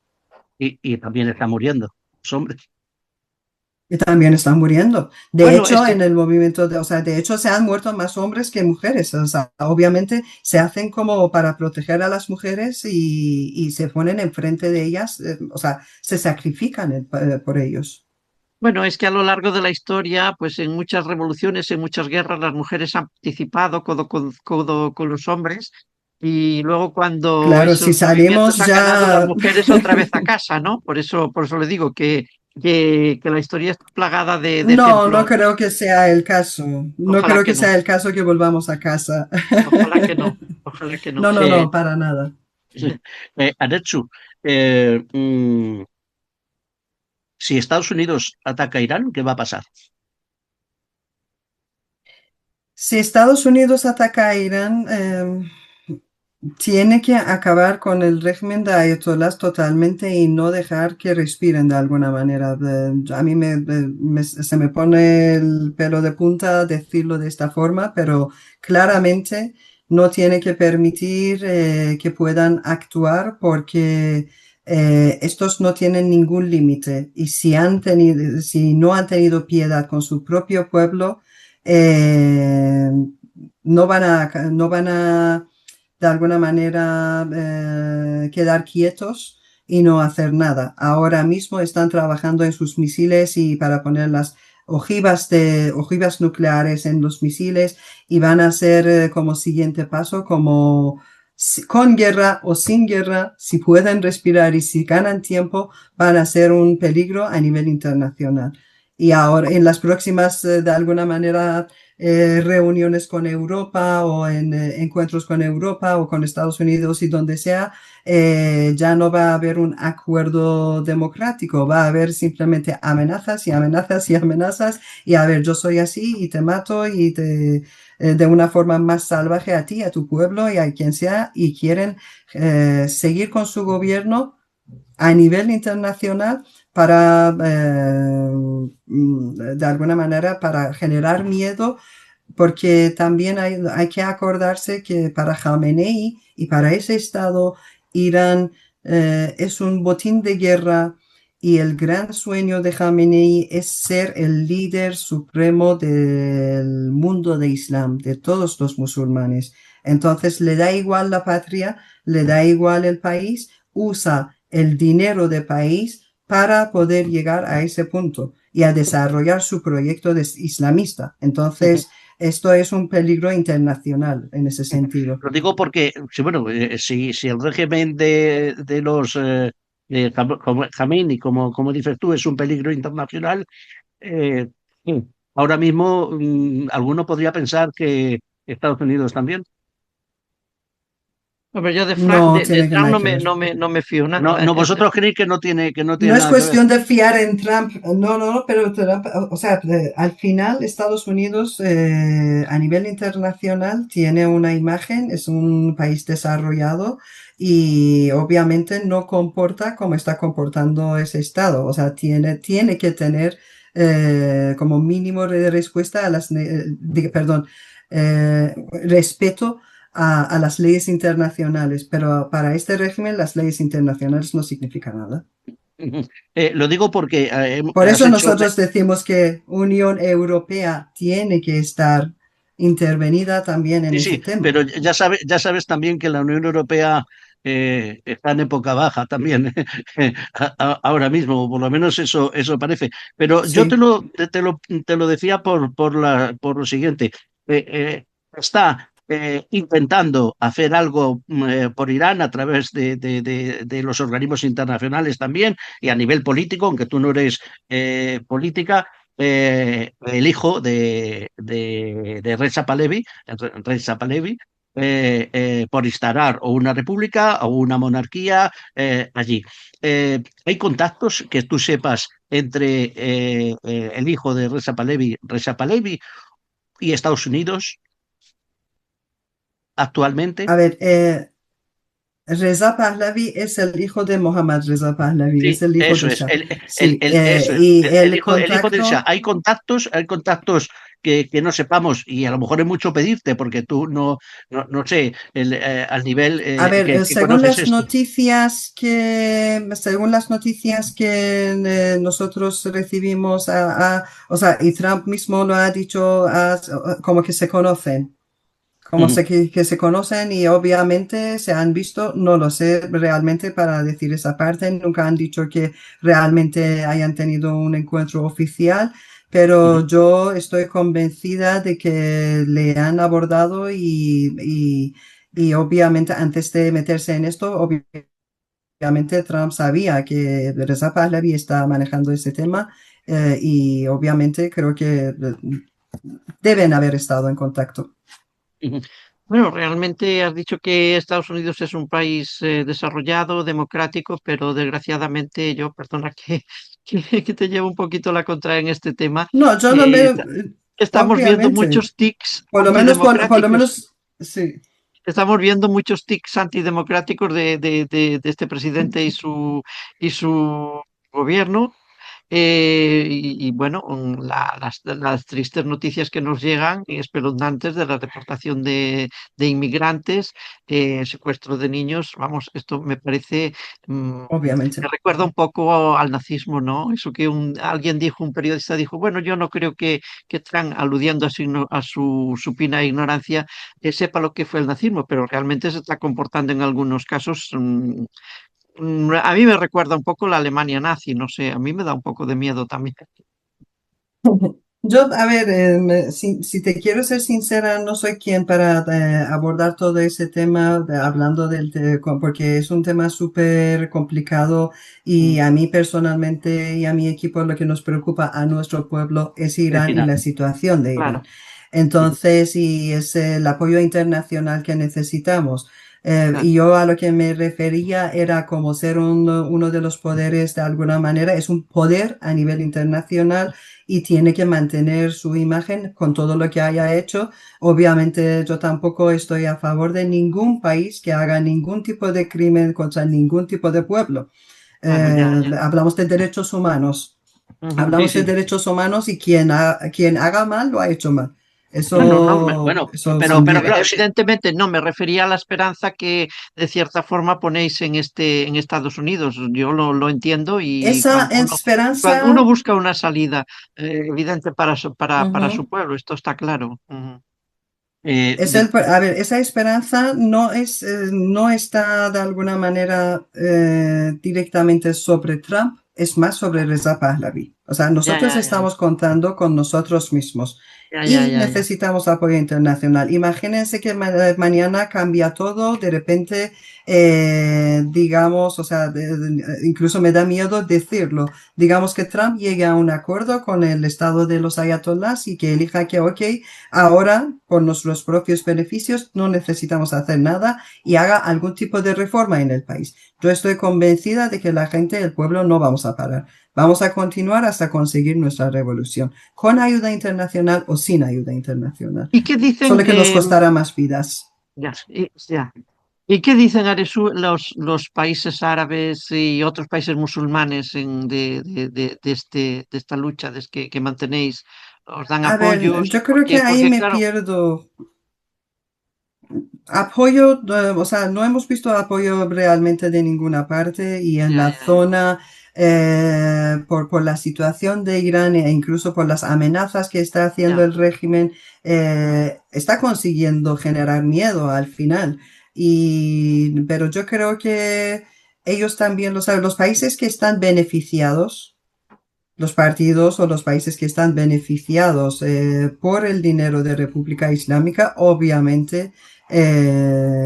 y también está muriendo. Los hombres. Y también están muriendo. De Bueno, es hecho, que, en el movimiento o sea, de hecho se han muerto más hombres que mujeres. O sea, obviamente se hacen como para proteger a las mujeres y se ponen enfrente de ellas, o sea, se sacrifican por ellos. bueno, es que a lo largo de la historia, pues en muchas revoluciones, en muchas guerras, las mujeres han participado codo con los hombres. Y luego cuando Claro, si esos movimientos salimos han ganado las ya, mujeres otra vez a casa, ¿no? Por eso le digo que la historia está plagada de no, no ejemplos. creo que sea el caso. No Ojalá creo que que no, sea el caso que volvamos a casa. ojalá que no, ojalá que no. No, no, no, para nada. Aretsu, si Estados Unidos ataca a Irán, ¿qué va a pasar? Si Estados Unidos ataca a Irán, tiene que acabar con el régimen de ayatolás totalmente y no dejar que respiren de alguna manera. A mí se me pone el pelo de punta decirlo de esta forma, pero claramente no tiene que permitir que puedan actuar porque estos no tienen ningún límite y si no han tenido piedad con su propio pueblo, no van a de alguna manera quedar quietos y no hacer nada. Ahora mismo están trabajando en sus misiles y para poner las ojivas nucleares en los misiles y van a hacer como siguiente paso, como con guerra o sin guerra, si pueden respirar y si ganan tiempo, van a ser un peligro a nivel internacional. Y ahora en las próximas, de alguna manera, reuniones con Europa o en encuentros con Europa o con Estados Unidos y donde sea, ya no va a haber un acuerdo democrático, va a haber simplemente amenazas y amenazas y amenazas y a ver, yo soy así y te mato y te, de una forma más salvaje a ti, a tu pueblo y a quien sea y quieren seguir con su gobierno a nivel internacional para, de alguna manera, para generar miedo, porque también hay que acordarse que para Khamenei y para ese Estado, Irán es un botín de guerra y el gran sueño de Khamenei es ser el líder supremo del mundo de Islam, de todos los musulmanes. Entonces le da igual la patria, le da igual el país, usa el dinero del país para poder llegar a ese punto y a desarrollar su proyecto islamista. Entonces, esto es un peligro internacional en ese sentido. Lo digo porque, sí, bueno, si el régimen de los Khamenei, como dices tú, es un peligro internacional, eh, sí, ahora mismo alguno podría pensar que Estados Unidos también. Hombre, yo No De tiene que Trump nada que ver. no me fío No, nada. no, vosotros creéis que no No tiene es nada que ver. cuestión de fiar en Trump, no, no, no, pero Trump, o sea, al final Estados Unidos a nivel internacional tiene una imagen, es un país desarrollado y obviamente no comporta como está comportando ese Estado, o sea, tiene que tener como mínimo de respuesta a perdón, respeto a las leyes internacionales, pero para este régimen las leyes internacionales no significan nada. Lo digo porque Por has eso hecho, nosotros decimos que Unión Europea tiene que estar intervenida también en sí, ese sí, tema. pero ya sabes también que la Unión Europea está en época baja también ahora mismo, o por lo menos eso parece. Pero yo Sí, te lo decía por lo siguiente. Está intentando hacer algo por Irán a través de los organismos internacionales también y a nivel político, aunque tú no eres política. El hijo de Reza Pahlavi, por instaurar o una república o una monarquía allí. ¿Hay contactos que tú sepas entre el hijo de Reza Pahlavi y Estados Unidos actualmente? a ver, Reza Pahlavi es el hijo de Mohammad Reza Pahlavi, es Sí, el hijo eso de es, Shah. Sí, eso es, y el el hijo de Isha. contacto, Hay contactos que no sepamos y a lo mejor es mucho pedirte porque tú no sé, al nivel a ver, que conoces esto. según las noticias que nosotros recibimos, o sea, y Trump mismo lo ha dicho, como que se conocen. Como Ujú, sé que se conocen y obviamente se han visto, no lo sé realmente para decir esa parte, nunca han dicho que realmente hayan tenido un encuentro oficial, ujú. pero yo estoy convencida de que le han abordado y obviamente antes de meterse en esto, obviamente Trump sabía que Reza Pahlavi está manejando ese tema y obviamente creo que deben haber estado en contacto. Ujú. Bueno, realmente has dicho que Estados Unidos es un país desarrollado, democrático, pero desgraciadamente yo, perdona que te llevo un poquito la contra en este tema, No, yo no eh, me, estamos viendo obviamente, muchos tics por lo antidemocráticos. menos, sí. Estamos viendo muchos tics antidemocráticos de este presidente y su gobierno Bueno, las tristes noticias que nos llegan, espeluznantes, de la deportación de inmigrantes, secuestro de niños, vamos, esto me parece, me obviamente. recuerda un poco al nazismo, ¿no? Eso que alguien dijo, un periodista dijo, bueno, yo no creo que Trump, aludiendo a a su supina ignorancia, sepa lo que fue el nazismo, pero realmente se está comportando en algunos casos. A mí me recuerda un poco la Alemania nazi, no sé, a mí me da un poco de miedo también. Yo, a ver, si te quiero ser sincera, no soy quien para abordar todo ese tema, hablando porque es un tema súper complicado y Mm, a mí personalmente y a mi equipo lo que nos preocupa a nuestro pueblo es Es Irán y Irán. la situación de Irán. claro. Entonces, y es el apoyo internacional que necesitamos. Claro. Y yo a lo que me refería era como ser uno de los poderes de alguna manera, es un poder a nivel internacional y tiene que mantener su imagen con todo lo que haya hecho. Obviamente yo tampoco estoy a favor de ningún país que haga ningún tipo de crimen contra ningún tipo de pueblo. Claro, ya, ya. Hablamos de derechos humanos. Ujú, sí, Hablamos de sí. derechos humanos y quien haga mal lo ha hecho mal. No, no, no, Eso sin pero duda. evidentemente no me refería a la esperanza que de cierta forma ponéis en Estados Unidos. Yo lo entiendo y Esa cuando uno esperanza. busca una salida evidente para su Ujú. pueblo, esto está claro. Ujú. A ver, esa esperanza no está de alguna manera directamente sobre Trump, es más sobre Reza Pahlavi. O sea, Ya, nosotros ya, ya, estamos contando con nosotros mismos ya, ya, y ya, ya. necesitamos apoyo internacional. Imagínense que mañana cambia todo, de repente, digamos, o sea, incluso me da miedo decirlo. Digamos que Trump llegue a un acuerdo con el estado de los ayatolás y que elija que, ok, ahora, por nuestros propios beneficios, no necesitamos hacer nada y haga algún tipo de reforma en el país. Yo estoy convencida de que la gente, el pueblo, no vamos a parar. Vamos a continuar hasta conseguir nuestra revolución, con ayuda internacional o sin ayuda internacional. ¿Y qué dicen? Solo que nos costará más vidas. Ya. ¿Y qué dicen, Aresu, los países árabes y otros países musulmanes de esta lucha que mantenéis? ¿Os dan A ver, apoyos? yo creo que ahí Porque me claro, pierdo. Apoyo, o sea, no hemos visto apoyo realmente de ninguna parte y en ya, la ya, ya, zona, por la situación de Irán e incluso por las amenazas que está haciendo ya. el régimen, está consiguiendo generar miedo al final. Pero yo creo que ellos también, los países que están beneficiados, los partidos o los países que están beneficiados por el dinero de República Islámica, obviamente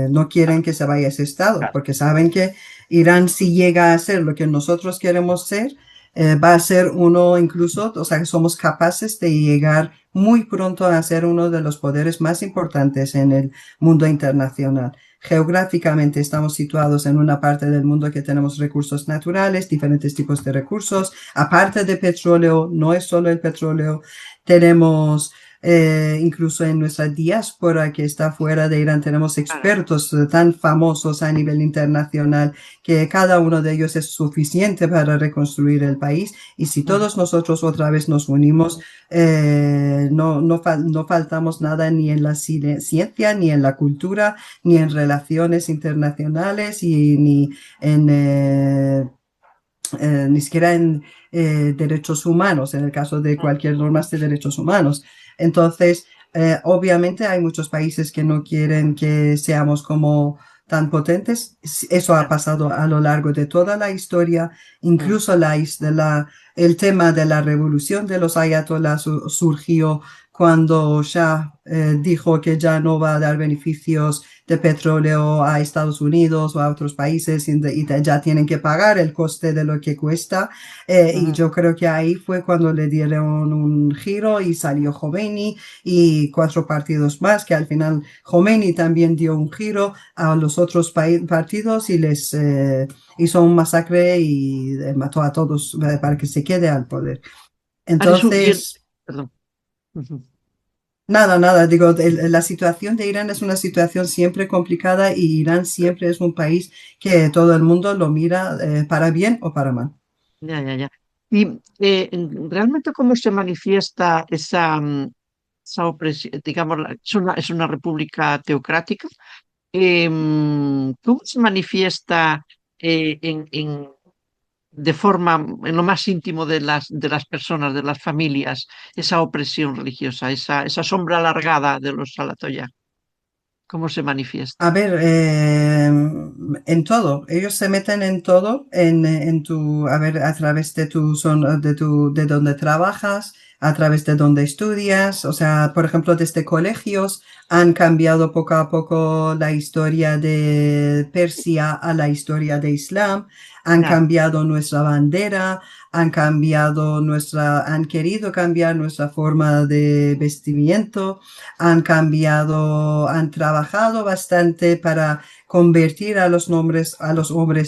no quieren que se vaya ese estado, Claro. porque saben que Irán, si llega a ser lo que nosotros queremos ser, va a ser uno incluso, o sea, que somos capaces de llegar muy pronto a ser uno de los poderes más importantes en el mundo internacional. Geográficamente estamos situados en una parte del mundo que tenemos recursos naturales, diferentes tipos de recursos. Aparte de petróleo, no es solo el petróleo, tenemos incluso en nuestra diáspora que está fuera de Irán, tenemos Claro. expertos tan famosos a nivel internacional que cada uno de ellos es suficiente para reconstruir el país. Y si Ujú. todos nosotros otra vez nos unimos, no faltamos nada ni en la ciencia, ni en la cultura, ni en relaciones internacionales y ni siquiera en derechos humanos, en el caso de cualquier norma de derechos humanos. Entonces, obviamente hay muchos países que no quieren que seamos como tan potentes. Eso ha Ya. pasado a lo largo de toda la historia, Mm, incluso el tema de la revolución de los ayatolás surgió cuando Shah dijo que ya no va a dar beneficios de petróleo a Estados Unidos o a otros países ya tienen que pagar el coste de lo que cuesta. Y ujú. yo creo que ahí fue cuando le dieron un giro y salió Khomeini y cuatro partidos más, que al final Khomeini también dio un giro a los otros partidos y les hizo un masacre y mató a todos para que se quede al poder. Aresu, Entonces, perdón. Ujú. nada, digo, la situación de Irán es una situación siempre complicada y Irán siempre es un país que todo el mundo lo mira para bien o para mal. Ya, ya, ya. Y realmente cómo se manifiesta esa opresión, digamos, es una república teocrática. ¿Cómo se manifiesta de forma, en lo más íntimo de las personas, de las familias, esa opresión religiosa, esa sombra alargada de los Salatoya? ¿Cómo se manifiesta? A ver, en todo, ellos se meten en todo, en tu, a ver, a través de tu zona, de donde trabajas, a través de donde estudias, o sea, por ejemplo, desde colegios han cambiado poco a poco la historia de Persia a la historia de Islam, han Ya, cambiado nuestra bandera, han cambiado han querido cambiar nuestra forma de vestimiento, han cambiado, han trabajado bastante para convertir a los hombres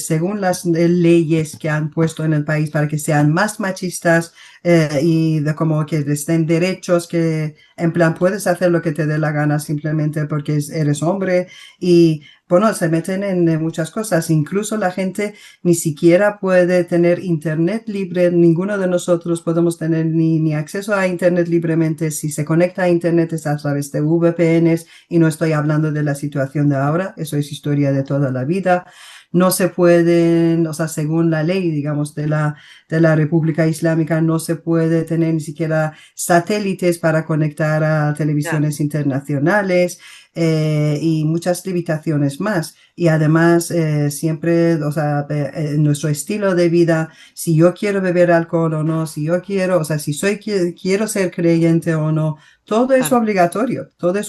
según las leyes que han puesto en el país para que sean más machistas y de como que les den derechos que en plan puedes hacer lo que te dé la gana simplemente porque eres hombre y bueno, se meten en muchas cosas. Incluso la gente ni siquiera puede tener internet libre. Ninguno de nosotros podemos tener ni acceso a internet libremente. Si se conecta a internet es a través de VPNs y no estoy hablando de la situación de ahora. Eso es historia de toda la vida. No se pueden, o sea, según la ley, digamos, de la República Islámica, no se puede tener ni siquiera satélites para conectar a ya, televisiones internacionales y muchas limitaciones más. Y además, siempre, o sea, nuestro estilo de vida, si yo quiero beber alcohol o no, si yo quiero, o sea, si quiero ser creyente o no, claro. todo es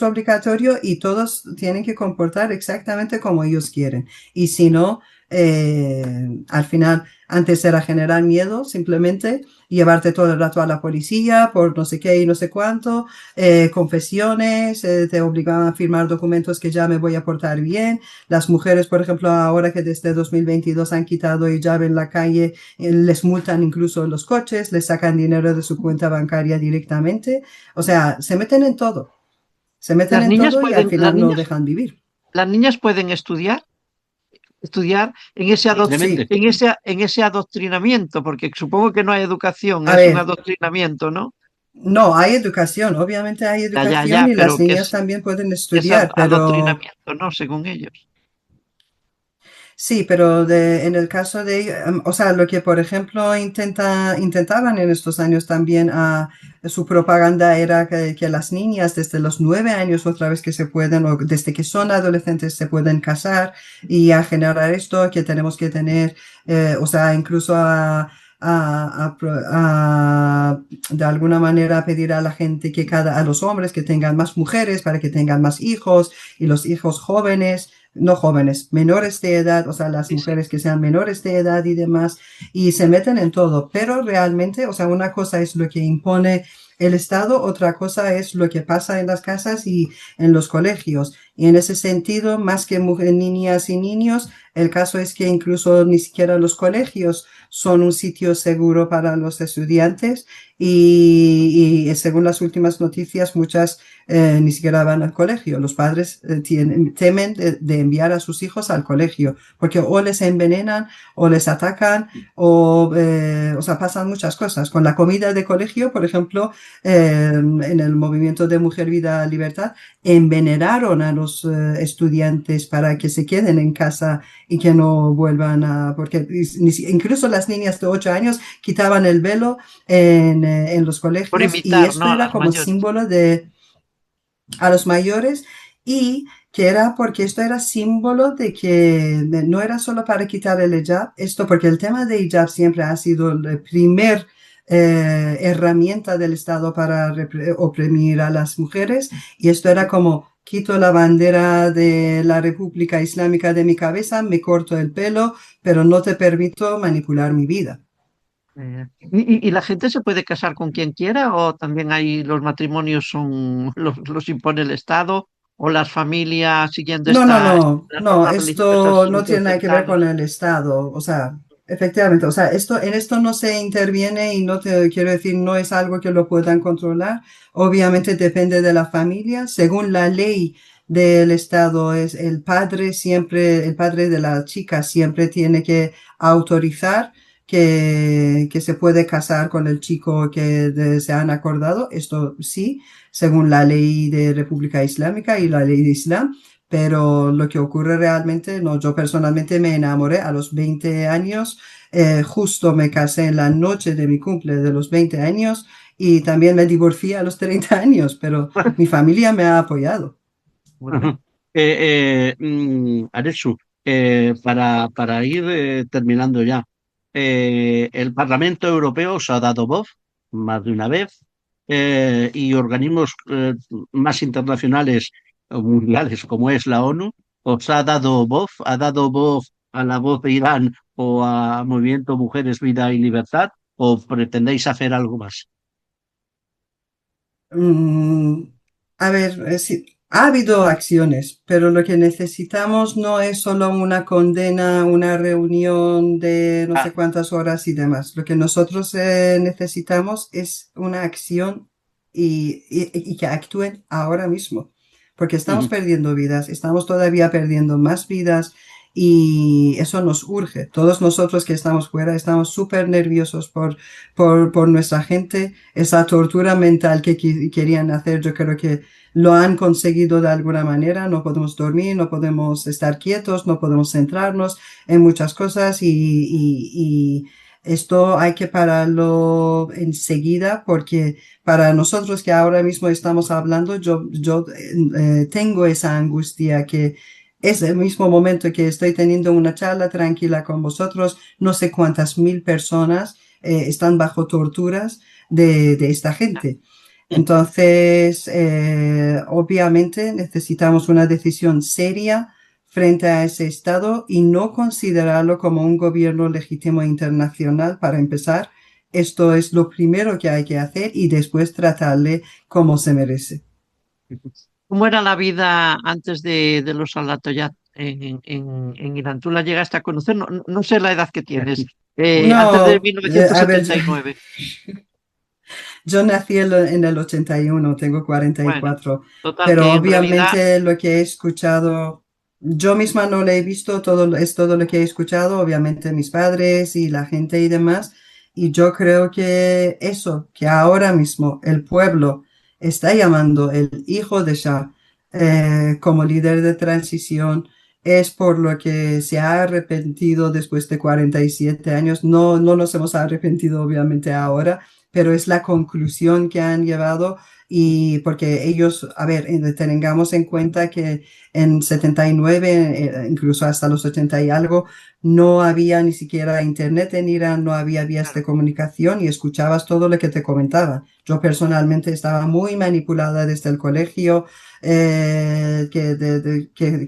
obligatorio y todos tienen que comportar exactamente como ellos quieren. Y si no, al final, antes era generar miedo, simplemente llevarte todo el rato a la policía por no sé qué y no sé cuánto, confesiones, te obligaban a firmar documentos que ya me voy a portar bien. Las mujeres, por ejemplo, ahora que desde 2022 han quitado hijab en la calle, les multan incluso en los coches, les sacan dinero de su cuenta bancaria directamente. O sea, se meten en todo y al final no dejan vivir. Las niñas pueden estudiar Sí, en ese adoctrinamiento, porque supongo que no hay educación, a es un ver, adoctrinamiento, ¿no? no, hay educación, obviamente hay educación y las Pero niñas también pueden que es estudiar, pero adoctrinamiento, ¿no? Según ellos. sí, pero en el caso de, o sea, lo que por ejemplo intentaban en estos años también, su propaganda era que las niñas desde los 9 años otra vez que se pueden, o desde que son adolescentes se pueden casar y a generar esto que tenemos que tener, o sea, incluso de alguna manera pedir a la gente a los hombres que tengan más mujeres para que tengan más hijos y los hijos jóvenes no jóvenes, menores de edad, o sea, las Sí, sí. mujeres que sean menores de edad y demás, y se meten en todo, pero realmente, o sea, una cosa es lo que impone el Estado, otra cosa es lo que pasa en las casas y en los colegios. Y en ese sentido, más que niñas y niños, el caso es que incluso ni siquiera los colegios son un sitio seguro para los estudiantes y según las últimas noticias, muchas ni siquiera van al colegio. Los padres temen de enviar a sus hijos al colegio porque o les envenenan o les atacan o sea, pasan muchas cosas. Con la comida de colegio, por ejemplo, en el movimiento de Mujer, Vida, Libertad, envenenaron a los estudiantes para que se queden en casa y que no vuelvan porque incluso las niñas de 8 años quitaban el velo en los Por colegios y imitar, esto ¿no? A era las como mayores. símbolo de a los mayores y que era porque esto era símbolo de que no era solo para quitar el hijab, esto porque el tema de hijab siempre ha sido el primer herramienta del Estado para oprimir a las mujeres y esto era como quito la bandera de la República Islámica de mi cabeza, me corto el pelo, pero no te permito manipular mi vida. Y la gente se puede casar con quien quiera o también hay los matrimonios son los impone el Estado o las familias siguiendo las No, normas religiosas esto no lo tiene nada que ver concertaron. con el Estado, o sea, efectivamente, o sea, en esto no se interviene y no te quiero decir, no es algo que lo puedan controlar, obviamente depende de la familia, según la ley del Estado es el padre de la chica siempre tiene que autorizar que se puede casar con el chico que se han acordado. Esto sí, según la ley de República Islámica y la ley de Islam. Pero lo que ocurre realmente, no, yo personalmente me enamoré a los 20 años, justo me casé en la noche de mi cumple de los 20 años y también me divorcié a los 30 años, pero mi familia me ha apoyado. Muy bien. Arechu, para ir terminando ya, el Parlamento Europeo os ha dado voz más de una vez y organismos más internacionales o mundiales como es la ONU os ha dado voz a la voz de Irán o a Movimiento Mujeres, Vida y Libertad o pretendéis hacer algo más. Mm, a ver, sí, ha habido acciones, pero lo que necesitamos no es solo una condena, una reunión de no sé Ah, cuántas horas y demás. Lo que nosotros necesitamos es una acción y que actúen ahora mismo, porque estamos ujú. perdiendo vidas, estamos todavía perdiendo más vidas. Y eso nos urge. Todos nosotros que estamos fuera estamos súper nerviosos por nuestra gente, esa tortura mental que querían hacer, yo creo que lo han conseguido de alguna manera. No podemos dormir, no podemos estar quietos, no podemos centrarnos en muchas cosas y esto hay que pararlo enseguida porque para nosotros que ahora mismo estamos hablando, yo tengo esa angustia que es el mismo momento que estoy teniendo una charla tranquila con vosotros, no sé cuántas mil personas están bajo torturas de esta gente. Entonces, obviamente necesitamos una decisión seria frente a ese Estado y no considerarlo como un gobierno legítimo internacional para empezar. Esto es lo primero que hay que hacer y después tratarle como se merece. ¿Cómo era la vida antes de los Alatoyat en Irán? ¿Tú la llegaste a conocer? No, no sé la edad que tienes. Antes de No, a ver, 1979. yo nací en el 81, tengo Bueno, 44, total, pero que en realidad, obviamente lo que he escuchado, yo misma no lo he visto, es todo lo que he escuchado, obviamente mis padres y la gente y demás, y yo creo que eso, que ahora mismo el pueblo está llamando el hijo de Shah como líder de transición, es por lo que se ha arrepentido después de 47 años. No, no nos hemos arrepentido obviamente ahora, pero es la conclusión que han llevado y porque ellos, a ver, tengamos en cuenta que en 79, incluso hasta los 80 y algo, no había ni siquiera internet en Irán, no había vías de claro, comunicación y escuchabas todo lo que te comentaba. Yo personalmente estaba muy manipulada desde el colegio, que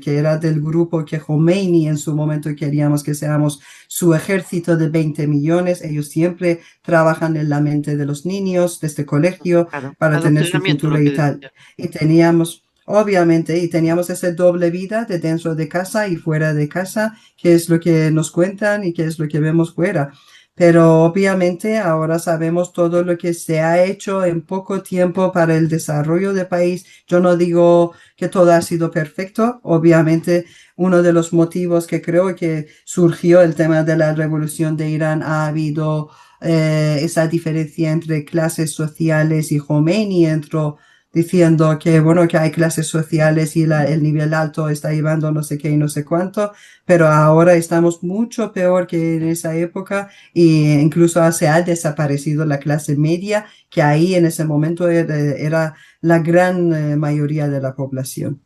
era del grupo que Khomeini en su momento queríamos que seamos su ejército de 20 millones. Ellos siempre trabajan en la mente de los niños desde colegio claro. para tener su Adoctrinamiento, lo futuro y que tal. decía. Y teníamos, obviamente, y teníamos esa doble vida de dentro de casa y fuera de casa, que es lo que nos cuentan y que es lo que vemos fuera. Pero obviamente ahora sabemos todo lo que se ha hecho en poco tiempo para el desarrollo del país. Yo no digo que todo ha sido perfecto. Obviamente uno de los motivos que creo que surgió el tema de la revolución de Irán ha habido esa diferencia entre clases sociales y Khomeini entró diciendo que bueno que hay clases sociales y el nivel alto está llevando no sé qué y no sé cuánto, pero ahora estamos mucho peor que en esa época e incluso se ha desaparecido la clase media que ahí en ese momento era la gran mayoría de la población.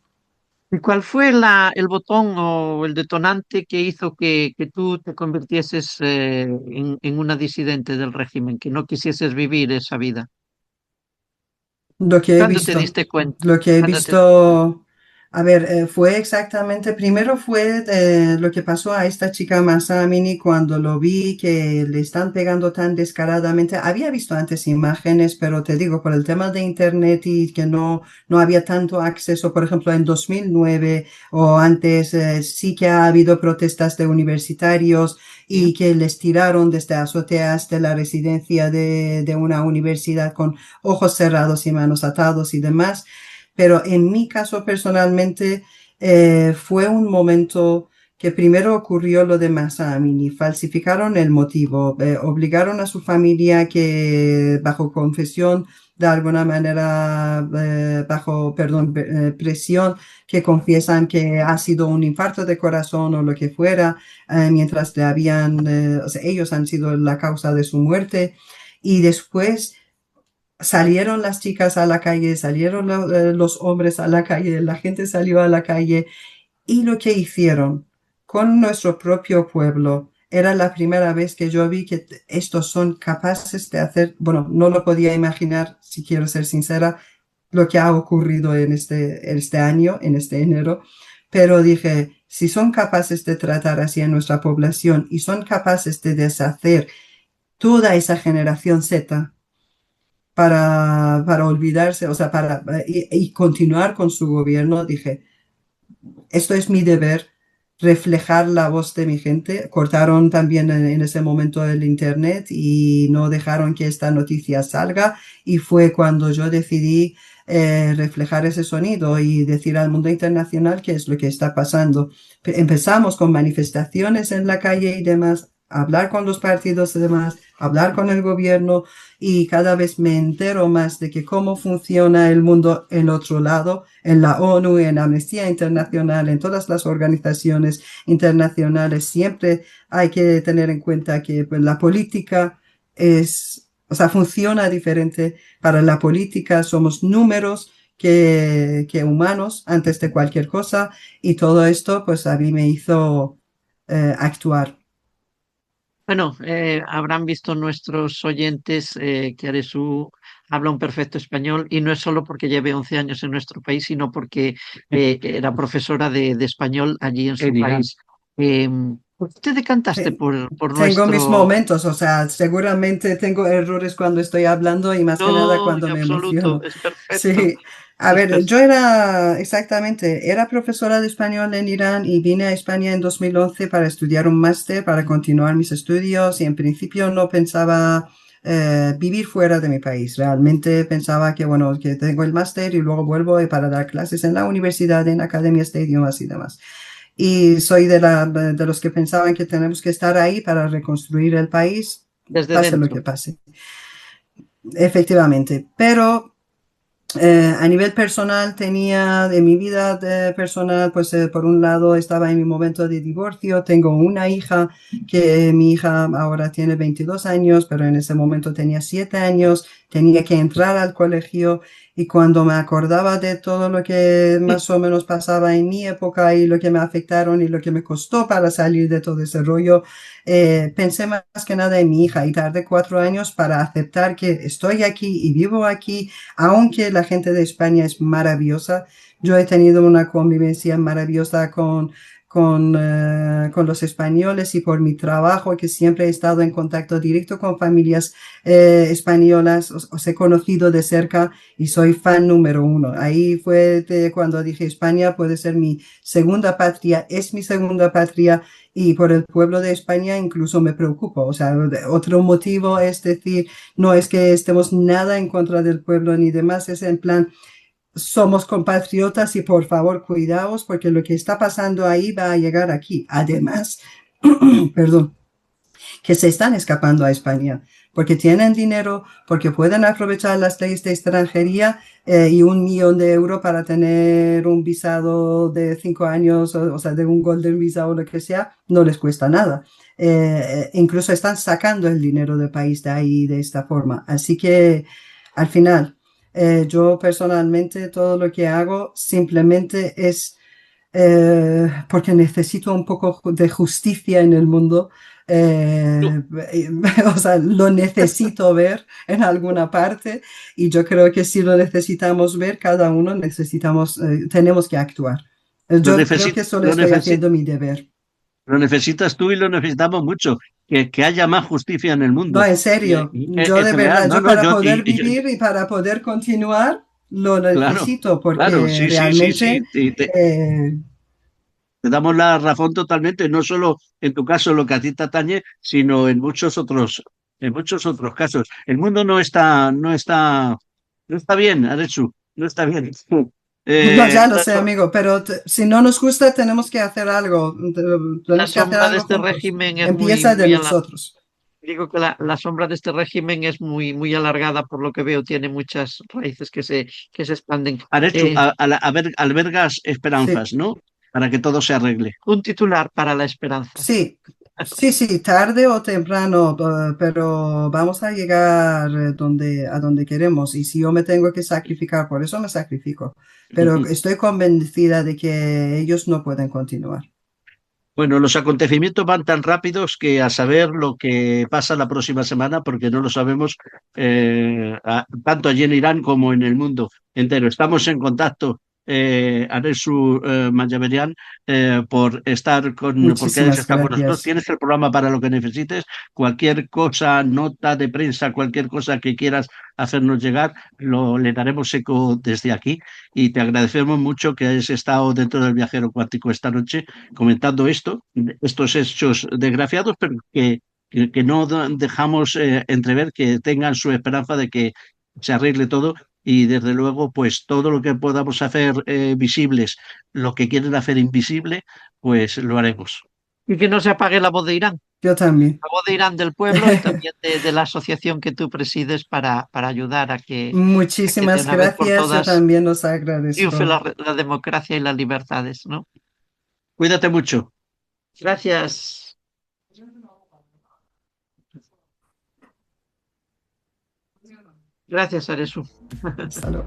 ¿Y cuál fue el botón o el detonante que hizo que tú te convirtieses en una disidente del régimen, que no quisieses vivir esa vida? Lo que he ¿Cuándo te visto, diste cuenta? lo que he ¿Cuándo te diste cuenta? visto, a ver, fue exactamente, primero fue lo que pasó a esta chica Mahsa Amini cuando lo vi que le están pegando tan descaradamente. Había visto antes imágenes, pero te digo, por el tema de internet y que no había tanto acceso, por ejemplo, en 2009 o antes, sí que ha habido protestas de universitarios ¿Sí? y que les tiraron desde azoteas de la residencia de una universidad con ojos cerrados y manos atados y demás. Pero en mi caso personalmente fue un momento que primero ocurrió lo de Mahsa Amini, falsificaron el motivo, obligaron a su familia que bajo confesión, de alguna manera, bajo, perdón, presión, que confiesan que ha sido un infarto de corazón o lo que fuera, mientras le habían, o sea, ellos han sido la causa de su muerte. Y después salieron las chicas a la calle, salieron los hombres a la calle, la gente salió a la calle y lo que hicieron con nuestro propio pueblo era la primera vez que yo vi que estos son capaces de hacer, bueno, no lo podía imaginar, si quiero ser sincera, lo que ha ocurrido en este año, en este enero, pero dije, si son capaces de tratar así a nuestra población y son capaces de deshacer toda esa generación Z, para olvidarse, o sea, y continuar con su gobierno, dije, esto es mi deber, reflejar la voz de mi gente. Cortaron también en ese momento el internet y no dejaron que esta noticia salga y fue cuando yo decidí reflejar ese sonido y decir al mundo internacional qué es lo que está pasando. Empezamos con manifestaciones en la calle y demás, hablar con los partidos y demás, hablar con el gobierno y cada vez me entero más de que cómo funciona el mundo en otro lado, en la ONU, en Amnistía Internacional, en todas las organizaciones internacionales. Siempre hay que tener en cuenta que pues, la política o sea, funciona diferente. Para la política somos números que humanos antes de cualquier cosa y todo esto pues a mí me hizo actuar. Bueno, habrán visto nuestros oyentes que Aresu habla un perfecto español y no es solo porque lleve 11 años en nuestro país, sino porque era profesora de español allí en su país. ¿Por qué te decantaste por Tengo mis nuestro... momentos, o sea, seguramente tengo errores cuando estoy hablando y más que nada No, cuando en me absoluto, emociono. es perfecto. Sí, a Es ver, yo era exactamente, era profesora de español en Irán y vine a España en 2011 para estudiar un máster, para continuar mis estudios y en principio no pensaba vivir fuera de mi país. Realmente pensaba que, bueno, que tengo el máster y luego vuelvo para dar clases en la universidad, en academias de idiomas y demás. Y soy de los que pensaban que tenemos que estar ahí para reconstruir el país, desde pase lo dentro. que pase. Efectivamente, pero a nivel personal tenía de mi vida personal, pues por un lado estaba en mi momento de divorcio, tengo una hija que mi hija ahora tiene 22 años, pero en ese momento tenía 7 años, tenía que entrar al colegio y cuando me acordaba de todo lo que más o menos pasaba en mi época y lo que me afectaron y lo que me costó para salir de todo ese rollo, pensé más que nada en mi hija y tardé 4 años para aceptar que estoy aquí y vivo aquí aunque la gente de España es maravillosa, yo he tenido una convivencia maravillosa con los españoles y por mi trabajo, que siempre he estado en contacto directo con familias españolas, os he conocido de cerca y soy fan número uno. Ahí fue cuando dije España puede ser mi segunda patria, es mi segunda patria y por el pueblo de España incluso me preocupo. O sea, otro motivo es decir, no es que estemos nada en contra del pueblo ni demás, es en plan, somos compatriotas y por favor cuidaos porque lo que está pasando ahí va a llegar aquí. Además, perdón, que se están escapando a España porque tienen dinero, porque pueden aprovechar las leyes de extranjería y 1 millón de euros para tener un visado de 5 años, o sea, de un Golden Visa o lo que sea, no les cuesta nada. Incluso están sacando el dinero del país de ahí de esta forma. Así que al final, yo personalmente todo lo que hago simplemente es porque necesito un poco de justicia en el mundo. No, O sea, lo necesito ver en alguna parte y yo creo que si lo necesitamos ver, cada uno tenemos que actuar. lo Yo creo necesi- que solo lo estoy necesi- haciendo mi deber. lo necesitas tú y lo necesitamos mucho. Que haya más justicia en el No, mundo. en serio, yo En de general, verdad, no, yo no, para poder vivir yo- y para poder continuar, lo claro, necesito claro, porque sí, sí, sí, sí. realmente eh, Te damos la razón totalmente, no solo en tu caso lo que a ti te atañe, sino en muchos otros casos. El mundo no está bien, Arechu, no está bien. No, ya lo La, sé, so- amigo, pero si no nos gusta, tenemos que hacer algo. la Tenemos que hacer sombra de algo este juntos. régimen es muy, Empieza de muy nosotros. digo que la sombra de este régimen es muy, muy alargada, por lo que veo, tiene muchas raíces que se expanden. Arechu, Eh, albergas Sí. esperanzas, ¿no? Para que todo se arregle. un titular para la esperanza. Sí, sí, tarde o temprano, pero vamos a llegar a donde queremos. Y si yo me tengo que sacrificar, por eso me sacrifico. Pero estoy convencida de que ellos no pueden continuar. Bueno, los acontecimientos van tan rápidos que a saber lo que pasa la próxima semana, porque no lo sabemos tanto allí en Irán como en el mundo entero. Estamos en contacto, Aresu Manjaberian, porque hayas Muchísimas estado con nosotros. gracias. Tienes el programa para lo que necesites. Cualquier cosa, nota de prensa, cualquier cosa que quieras hacernos llegar, le daremos eco desde aquí. Y te agradecemos mucho que hayas estado dentro del Viajero Cuántico esta noche comentando estos hechos desgraciados, pero que no dejamos entrever que tengan su esperanza de que se arregle todo y desde luego pues todo lo que podamos hacer visibles, lo que quieren hacer invisible, pues lo haremos. Y que no se apague la voz de Irán, Yo también. la voz de Irán del pueblo y también de la asociación que tú presides para ayudar a que de Muchísimas una vez por gracias. Yo todas también los triunfe agradezco. la democracia y las libertades, ¿no? Cuídate mucho. Gracias. Gracias, Aresu. Hasta luego.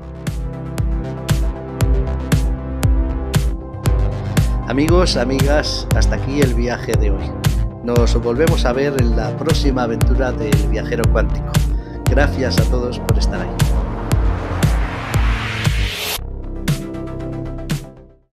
Amigos, amigas, hasta aquí el viaje de hoy. Nos volvemos a ver en la próxima aventura del Viajero Cuántico. Gracias a todos por estar ahí.